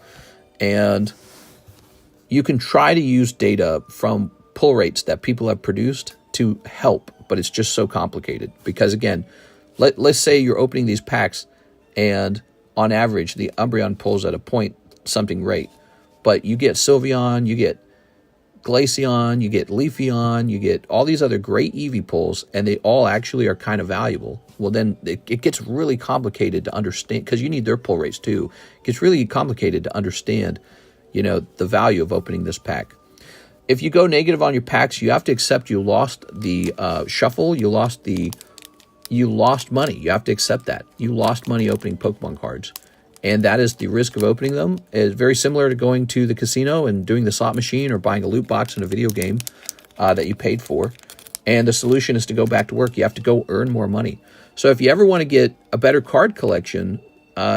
And you can try to use data from pull rates that people have produced to help, but it's just so complicated. Because again, let's say you're opening these packs and on average, the Umbreon pulls at a point something rate. But you get Sylveon, you get Glaceon, you get Leafeon, you get all these other great Eevee pulls, and they all actually are kind of valuable. Well, then it gets really complicated to understand, because you need their pull rates too. It gets really complicated to understand, you know, the value of opening this pack. If you go negative on your packs, you have to accept you lost the shuffle, you lost money. You have to accept that. You lost money opening Pokemon cards. And that is the risk of opening them. It's very similar to going to the casino and doing the slot machine or buying a loot box in a video game that you paid for. And the solution is to go back to work. You have to go earn more money. So if you ever want to get a better card collection,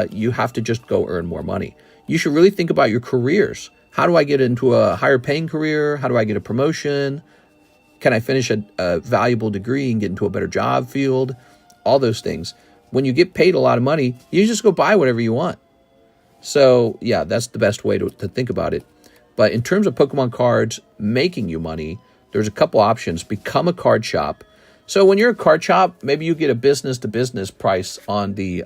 you have to just go earn more money. You should really think about your careers. How do I get into a higher paying career? How do I get a promotion? Can I finish a valuable degree and get into a better job field? All those things. When you get paid a lot of money, you just go buy whatever you want. So, yeah, that's the best way to think about it. But in terms of Pokemon cards making you money, there's a couple options. Become a card shop. So when you're a card shop, maybe you get a business-to-business price on the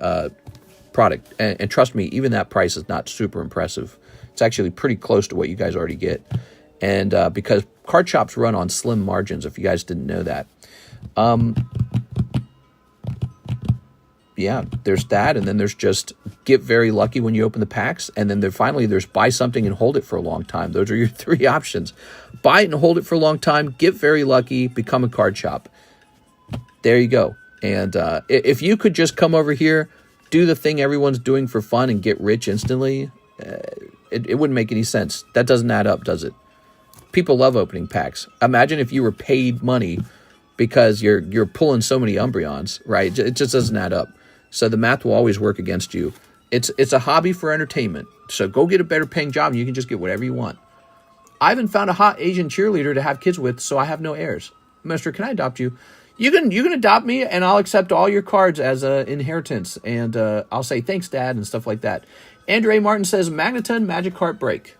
product. And trust me, even that price is not super impressive. It's actually pretty close to what you guys already get. And because card shops run on slim margins, if you guys didn't know that. Yeah, there's that, and then there's just get very lucky when you open the packs, and then finally there's buy something and hold it for a long time. Those are your three options. Buy it and hold it for a long time, get very lucky, become a card shop. There you go. And if you could just come over here, do the thing everyone's doing for fun and get rich instantly, it wouldn't make any sense. That doesn't add up, does it? People love opening packs. Imagine if you were paid money because you're pulling so many Umbreons, right? It just doesn't add up. So the math will always work against you. It's a hobby for entertainment. So go get a better paying job and you can just get whatever you want. I haven't found a hot Asian cheerleader to have kids with, so I have no heirs. Mister, can I adopt you? You can adopt me and I'll accept all your cards as inheritance. And I'll say thanks, Dad, and stuff like that. Andrew A. Martin says Magneton Magikarp break.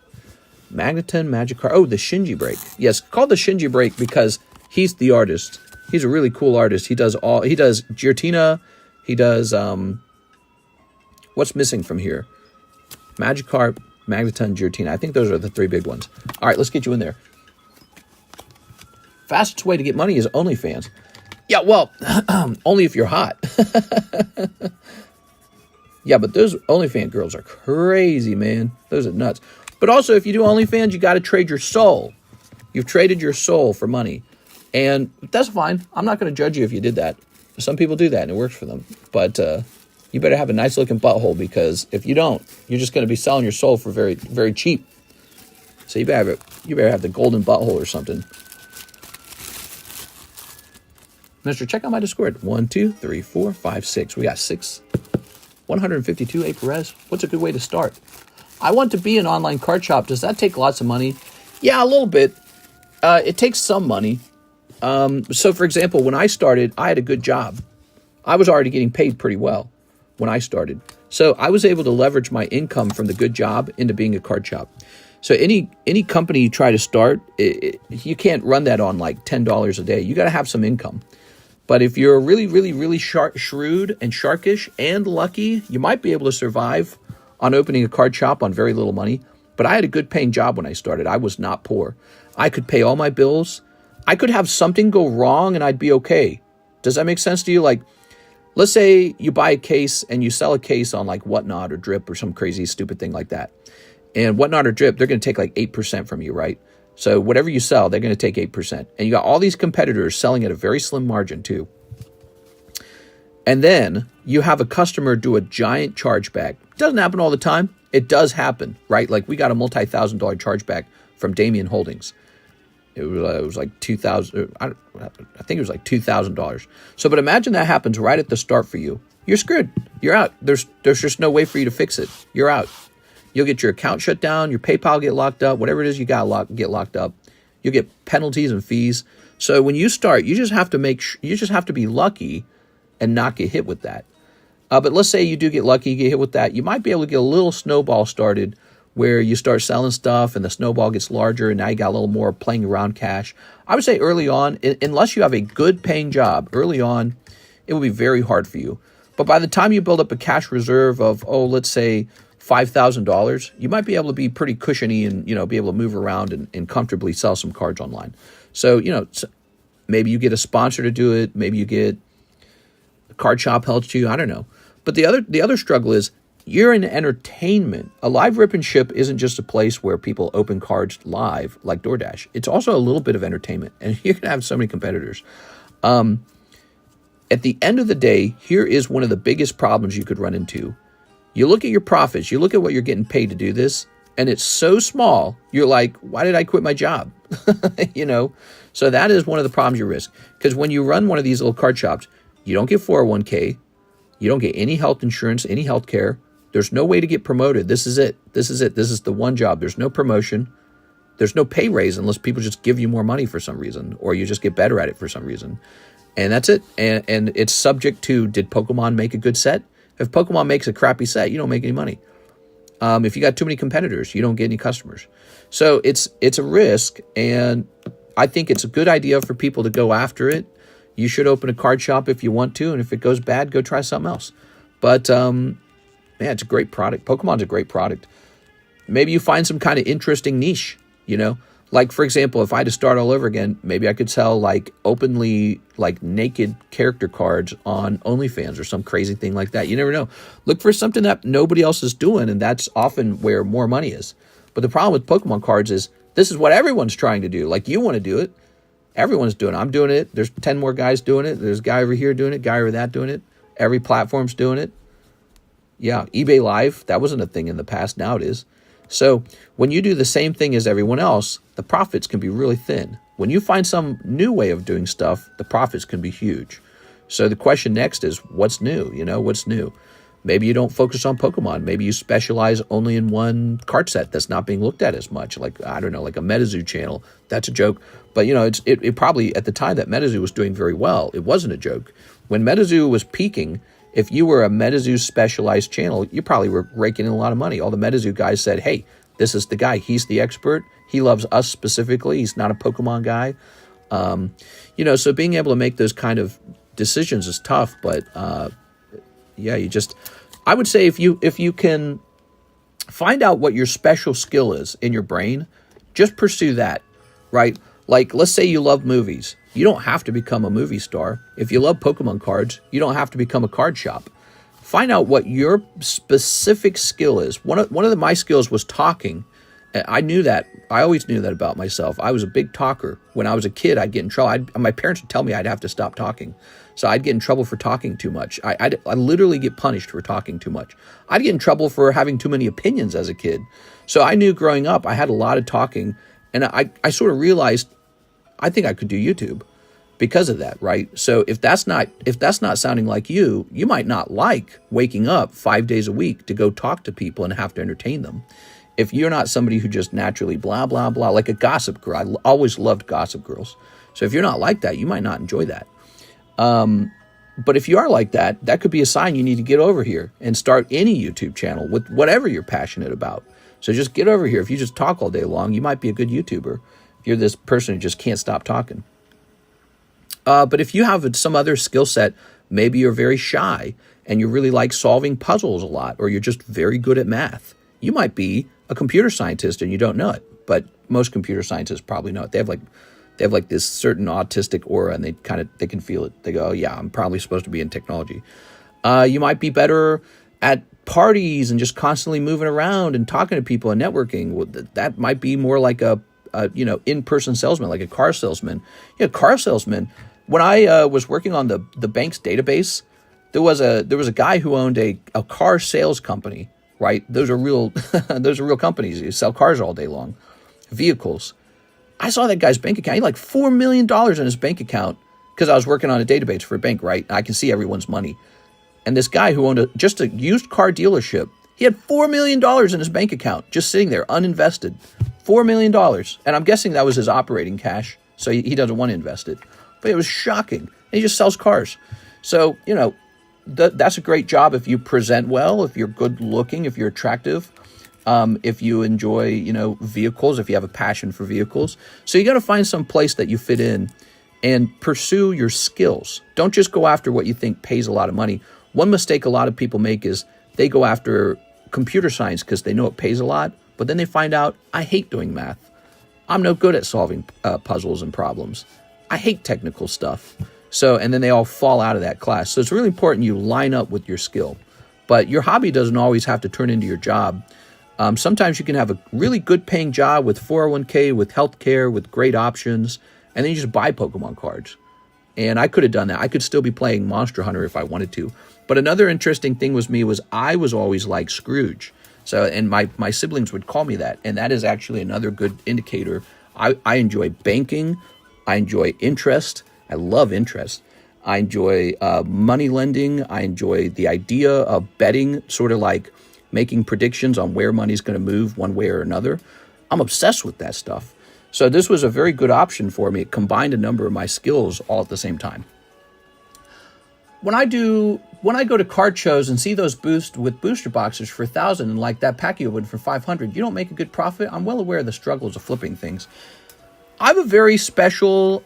Magneton Magikarp. Oh, the Shinji break. Yes, called the Shinji break because he's the artist. He's a really cool artist. He does Giratina. He does, what's missing from here? Magikarp, Magneton, Giratina. I think those are the 3 big ones. All right, let's get you in there. Fastest way to get money is OnlyFans. Yeah, well, only if you're hot. Yeah, but those OnlyFans girls are crazy, man. Those are nuts. But also, if you do OnlyFans, you got to trade your soul. You've traded your soul for money. And that's fine. I'm not going to judge you if you did that. Some people do that, and it works for them. But you better have a nice-looking butthole, because if you don't, you're just going to be selling your soul for very, very cheap. So you better have the golden butthole or something. Mister, check out my Discord. 1, 2, 3, 4, 5, 6. We got 6. 152 A Perez. What's a good way to start? I want to be an online card shop. Does that take lots of money? Yeah, a little bit. It takes some money. So, for example, when I started, I had a good job. I was already getting paid pretty well when I started. So I was able to leverage my income from the good job into being a card shop. So any company you try to start, you can't run that on like $10 a day. You got to have some income. But if you're really, really, really shrewd and sharkish and lucky, you might be able to survive on opening a card shop on very little money. But I had a good paying job when I started. I was not poor. I could pay all my bills. I could have something go wrong and I'd be okay. Does that make sense to you? Like, let's say you buy a case and you sell a case on like Whatnot or Drip or some crazy stupid thing like that. And Whatnot or Drip, they're going to take like 8% from you, right? So whatever you sell, they're going to take 8%. And you got all these competitors selling at a very slim margin too. And then you have a customer do a giant chargeback. It doesn't happen all the time. It does happen, right? Like we got a multi-$1,000 chargeback from Damien Holdings. It was like $2,000. I think it was like $2,000. So, but imagine that happens right at the start for you. You're screwed. You're out. There's just no way for you to fix it. You're out. You'll get your account shut down. Your PayPal get locked up. Whatever it is you got get locked up. You'll get penalties and fees. So when you start, you just have to be lucky and not get hit with that. But let's say you do get lucky, you get hit with that. You might be able to get a little snowball started where you start selling stuff and the snowball gets larger and now you got a little more playing around cash. I would say early on, unless you have a good paying job, early on, it will be very hard for you. But by the time you build up a cash reserve of, let's say $5,000, you might be able to be pretty cushiony and, be able to move around and comfortably sell some cards online. So, maybe you get a sponsor to do it. Maybe you get a card shop helps you. I don't know. But the other struggle is you're in entertainment. A live rip and ship isn't just a place where people open cards live like DoorDash. It's also a little bit of entertainment, and you're going to have so many competitors. At the end of the day, here is one of the biggest problems you could run into. You look at your profits, you look at what you're getting paid to do this, and it's so small, you're like, why did I quit my job? So that is one of the problems you risk. Because when you run one of these little card shops, you don't get 401k, you don't get any health insurance, any health care. There's no way to get promoted. This is it. This is the one job. There's no promotion. There's no pay raise unless people just give you more money for some reason, or you just get better at it for some reason. And that's it. And it's subject to, did Pokemon make a good set? If Pokemon makes a crappy set, you don't make any money. If you got too many competitors, you don't get any customers. So it's a risk, and I think it's a good idea for people to go after it. You should open a card shop if you want to, and if it goes bad, go try something else. But man, it's a great product. Pokemon's a great product. Maybe you find some kind of interesting niche, Like, for example, if I had to start all over again, maybe I could sell, like, openly, like, naked character cards on OnlyFans or some crazy thing like that. You never know. Look for something that nobody else is doing, and that's often where more money is. But the problem with Pokemon cards is this is what everyone's trying to do. Like, you want to do it. Everyone's doing it. I'm doing it. There's 10 more guys doing it. There's a guy over here doing it, guy over that doing it. Every platform's doing it. Yeah, eBay Live, that wasn't a thing in the past. Now it is. So when you do the same thing as everyone else, the profits can be really thin. When you find some new way of doing stuff, the profits can be huge. So the question next is, what's new? What's new? Maybe you don't focus on Pokemon. Maybe you specialize only in one card set that's not being looked at as much. Like, I don't know, like a MetaZoo channel. That's a joke. But, it probably, at the time that MetaZoo was doing very well, it wasn't a joke. When MetaZoo was peaking, if you were a MetaZoo specialized channel, you probably were raking in a lot of money. All the MetaZoo guys said, hey, this is the guy. He's the expert. He loves us specifically. He's not a Pokemon guy. So being able to make those kind of decisions is tough. But, I would say if you can Find out what your special skill is in your brain. Just pursue that, right? Like, let's say you love movies. You don't have to become a movie star. If you love Pokemon cards, you don't have to become a card shop. Find out what your specific skill is. One of my skills was talking. I knew that. I always knew that about myself. I was a big talker. When I was a kid, I'd get in trouble. My parents would tell me I'd have to stop talking. So I'd get in trouble for talking too much. I'd literally get punished for talking too much. I'd get in trouble for having too many opinions as a kid. So I knew growing up, I had a lot of talking. And I sort of realized, I think I could do YouTube because of that, right? So if that's not sounding like you, you might not like waking up 5 days a week to go talk to people and have to entertain them. If you're not somebody who just naturally blah, blah, blah, like a gossip girl. I always loved gossip girls. So if you're not like that, you might not enjoy that. But if you are like that, that could be a sign you need to get over here and start any YouTube channel with whatever you're passionate about. So just get over here. If you just talk all day long, you might be a good YouTuber. If you're this person who just can't stop talking. But if you have some other skill set, maybe you're very shy and you really like solving puzzles a lot, or you're just very good at math. You might be a computer scientist and you don't know it, but most computer scientists probably know it. They have like this certain autistic aura, and they can feel it. They go, oh, yeah, I'm probably supposed to be in technology. You might be better at parties and just constantly moving around and talking to people and networking. Well, that might be more like a in-person salesman, like a car salesman. Car salesman. When I was working on the bank's database, there was a guy who owned a car sales company. Right, those are real companies. You sell cars all day long, vehicles. I saw that guy's bank account. He had like $4 million in his bank account because I was working on a database for a bank. Right, I can see everyone's money. And this guy who owned just a used car dealership, he had $4 million in his bank account, just sitting there, uninvested. $4 million. And I'm guessing that was his operating cash, so he doesn't want to invest it. But it was shocking. And he just sells cars. So, that's a great job if you present well, if you're good looking, if you're attractive, if you enjoy, vehicles, if you have a passion for vehicles. So you got to find some place that you fit in and pursue your skills. Don't just go after what you think pays a lot of money. One mistake a lot of people make is they go after computer science because they know it pays a lot, but then they find out, I hate doing math. I'm no good at solving puzzles and problems. I hate technical stuff. So, and then they all fall out of that class. So it's really important you line up with your skill. But your hobby doesn't always have to turn into your job. Sometimes you can have a really good paying job with 401k, with healthcare, with great options, and then you just buy Pokemon cards. And I could have done that. I could still be playing Monster Hunter if I wanted to. But another interesting thing was I was always like Scrooge. So, and my siblings would call me that. And that is actually another good indicator. I enjoy banking. I enjoy interest. I love interest. I enjoy money lending. I enjoy the idea of betting, sort of like making predictions on where money's going to move one way or another. I'm obsessed with that stuff. So this was a very good option for me. It combined a number of my skills all at the same time. When I go to card shows and see those booths with booster boxes for 1,000 and like that pack you would for 500, you don't make a good profit. I'm well aware of the struggles of flipping things. I have a very special,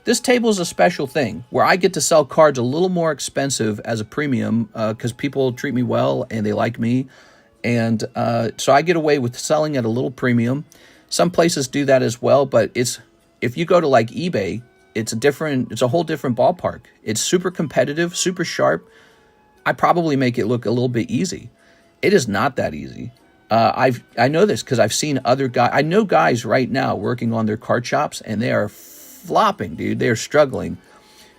this table is a special thing where I get to sell cards a little more expensive as a premium because people treat me well and they like me. And so I get away with selling at a little premium. Some places do that as well, but if you go to like eBay, it's a whole different ballpark. It's super competitive, super sharp. I probably make it look a little bit easy. It is not that easy. I know this because I've seen other guys. I know guys right now working on their card shops, and they are flopping, dude. They are struggling.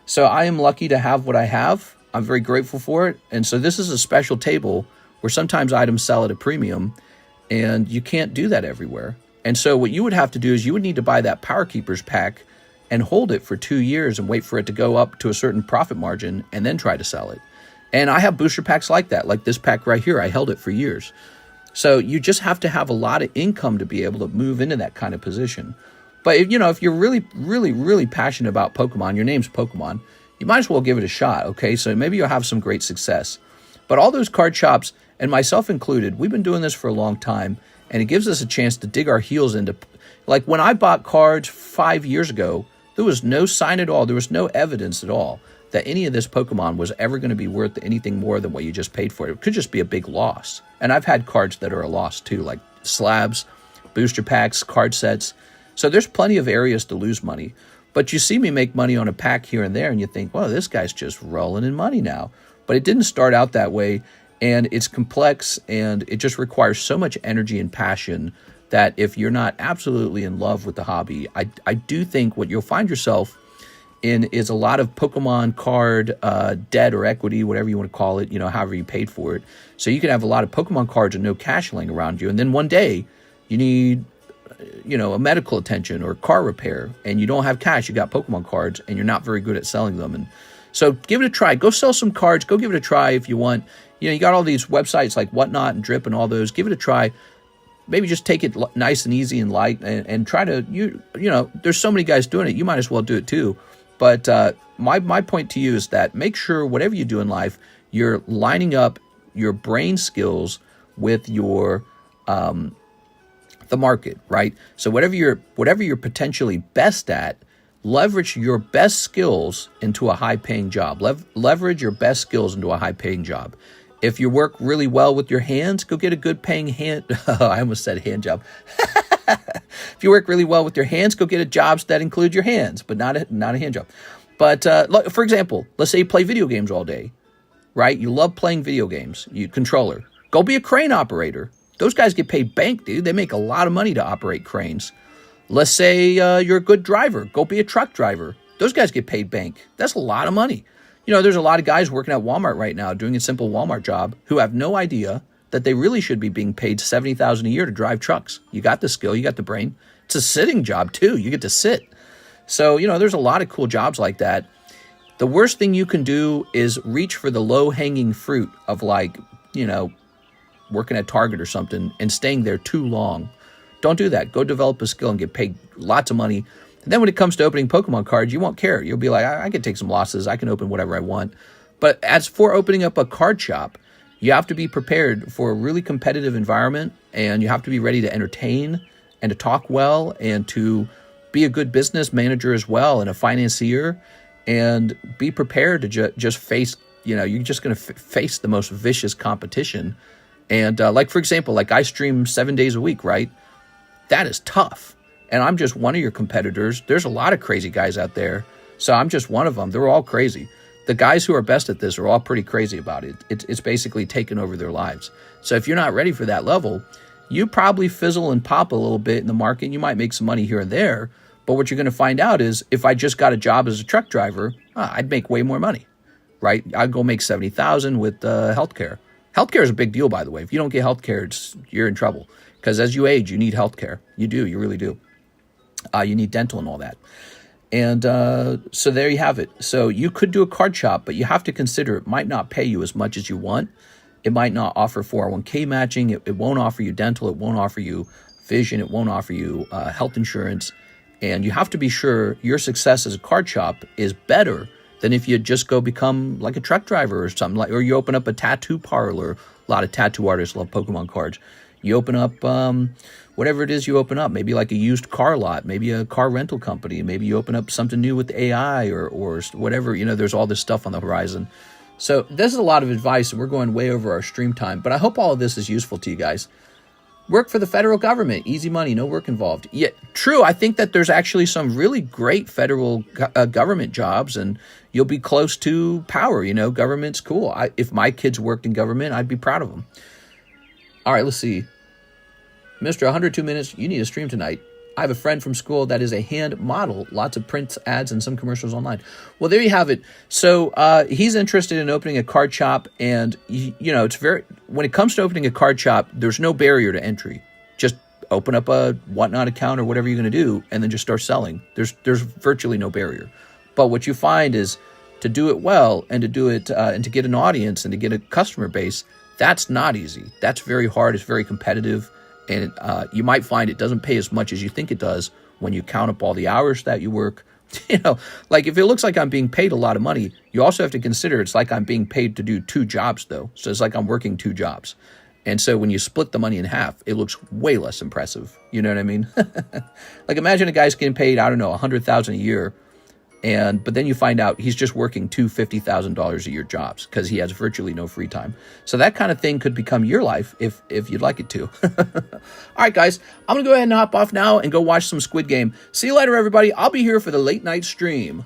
So I am lucky to have what I have. I'm very grateful for it. And so this is a special table where sometimes items sell at a premium, and you can't do that everywhere. And so what you would have to do is you would need to buy that Power Keepers pack and hold it for 2 years and wait for it to go up to a certain profit margin and then try to sell it. And I have booster packs like that. Like this pack right here, I held it for years. So you just have to have a lot of income to be able to move into that kind of position. But if you're really, really, really passionate about Pokemon, your name's Pokemon, you might as well give it a shot, okay? So maybe you'll have some great success. But all those card shops, and myself included, we've been doing this for a long time, and it gives us a chance to dig our heels into, like when I bought cards 5 years ago, there was no sign at all. There was no evidence at all that any of this Pokemon was ever going to be worth anything more than what you just paid for it. It could just be a big loss. And I've had cards that are a loss too, like slabs, booster packs, card sets. So there's plenty of areas to lose money. But you see me make money on a pack here and there, and you think, well, this guy's just rolling in money now. But it didn't start out that way, and it's complex, and it just requires so much energy and passion that if you're not absolutely in love with the hobby, I do think what you'll find yourself in is a lot of Pokemon card debt or equity, whatever you want to call it, however you paid for it. So you can have a lot of Pokemon cards and no cash laying around you, and then one day you need a medical attention or car repair, and you don't have cash. You got Pokemon cards, and you're not very good at selling them. And so give it a try. Go sell some cards. Go give it a try if you want. You got all these websites like Whatnot and Drip and all those. Give it a try. Maybe just take it nice and easy and light, and try to, there's so many guys doing it. You might as well do it too. But my point to you is that make sure whatever you do in life, you're lining up your brain skills with your the market, right? So whatever you're potentially best at, leverage your best skills into a high-paying job. Leverage your best skills into a high-paying job. If you work really well with your hands, go get a good paying hand. I almost said hand job. If you work really well with your hands, go get a jobs that include your hands, but not a hand job. But for example, let's say you play video games all day, right? You love playing video games. You controller. Go be a crane operator. Those guys get paid bank, dude. They make a lot of money to operate cranes. Let's say you're a good driver. Go be a truck driver. Those guys get paid bank. That's a lot of money. There's a lot of guys working at Walmart right now doing a simple Walmart job who have no idea that they really should be being paid $70,000 a year to drive trucks. You got the skill, you got the brain. It's a sitting job too. You get to sit. So, there's a lot of cool jobs like that. The worst thing you can do is reach for the low-hanging fruit of working at Target or something and staying there too long. Don't do that. Go develop a skill and get paid lots of money. And then when it comes to opening Pokemon cards, you won't care. You'll be like, I can take some losses. I can open whatever I want. But as for opening up a card shop, you have to be prepared for a really competitive environment, and you have to be ready to entertain and to talk well and to be a good business manager as well and a financier, and be prepared to just face, you're just going to face the most vicious competition. And for example, I stream 7 days a week, right? That is tough. And I'm just one of your competitors. There's a lot of crazy guys out there. So I'm just one of them. They're all crazy. The guys who are best at this are all pretty crazy about it. It's basically taken over their lives. So if you're not ready for that level, you probably fizzle and pop a little bit in the market. You might make some money here and there. But what you're going to find out is if I just got a job as a truck driver, I'd make way more money, right? I'd go make $70,000 with healthcare. Healthcare is a big deal, by the way. If you don't get healthcare, you're in trouble. Because as you age, you need healthcare. You do. You really do. You need dental and all that. And so there you have it. So you could do a card shop, but you have to consider it might not pay you as much as you want. It might not offer 401k matching. It won't offer you dental. It won't offer you vision. It won't offer you health insurance. And you have to be sure your success as a card shop is better than if you just go become like a truck driver or something, or you open up a tattoo parlor. A lot of tattoo artists love Pokemon cards. You open up whatever it is you open up, maybe like a used car lot, maybe a car rental company, maybe you open up something new with AI or whatever. There's all this stuff on the horizon. So this is a lot of advice, and we're going way over our stream time, but I hope all of this is useful to you guys. Work for the federal government, easy money, no work involved. Yeah, true. I think that there's actually some really great federal government jobs, and you'll be close to power. Government's cool. If my kids worked in government, I'd be proud of them. All right, let's see. Mr. 102 minutes, you need a stream tonight. I have a friend from school that is a hand model, lots of print ads and some commercials online. Well, there you have it. So he's interested in opening a card shop, and when it comes to opening a card shop, there's no barrier to entry. Just open up a Whatnot account or whatever you're going to do, and then just start selling. There's virtually no barrier. But what you find is to do it well and to do it and to get an audience and to get a customer base, that's not easy. That's very hard. It's very competitive. And you might find it doesn't pay as much as you think it does when you count up all the hours that you work. If it looks like I'm being paid a lot of money, you also have to consider it's like I'm being paid to do 2 jobs, though. So it's like I'm working 2 jobs. And so when you split the money in half, it looks way less impressive. You know what I mean? Imagine a guy's getting paid, I don't know, $100,000 a year, But then you find out he's just working two $50,000 a year jobs because he has virtually no free time. So that kind of thing could become your life if you'd like it to. All right, guys, I'm going to go ahead and hop off now and go watch some Squid Game. See you later, everybody. I'll be here for the late night stream.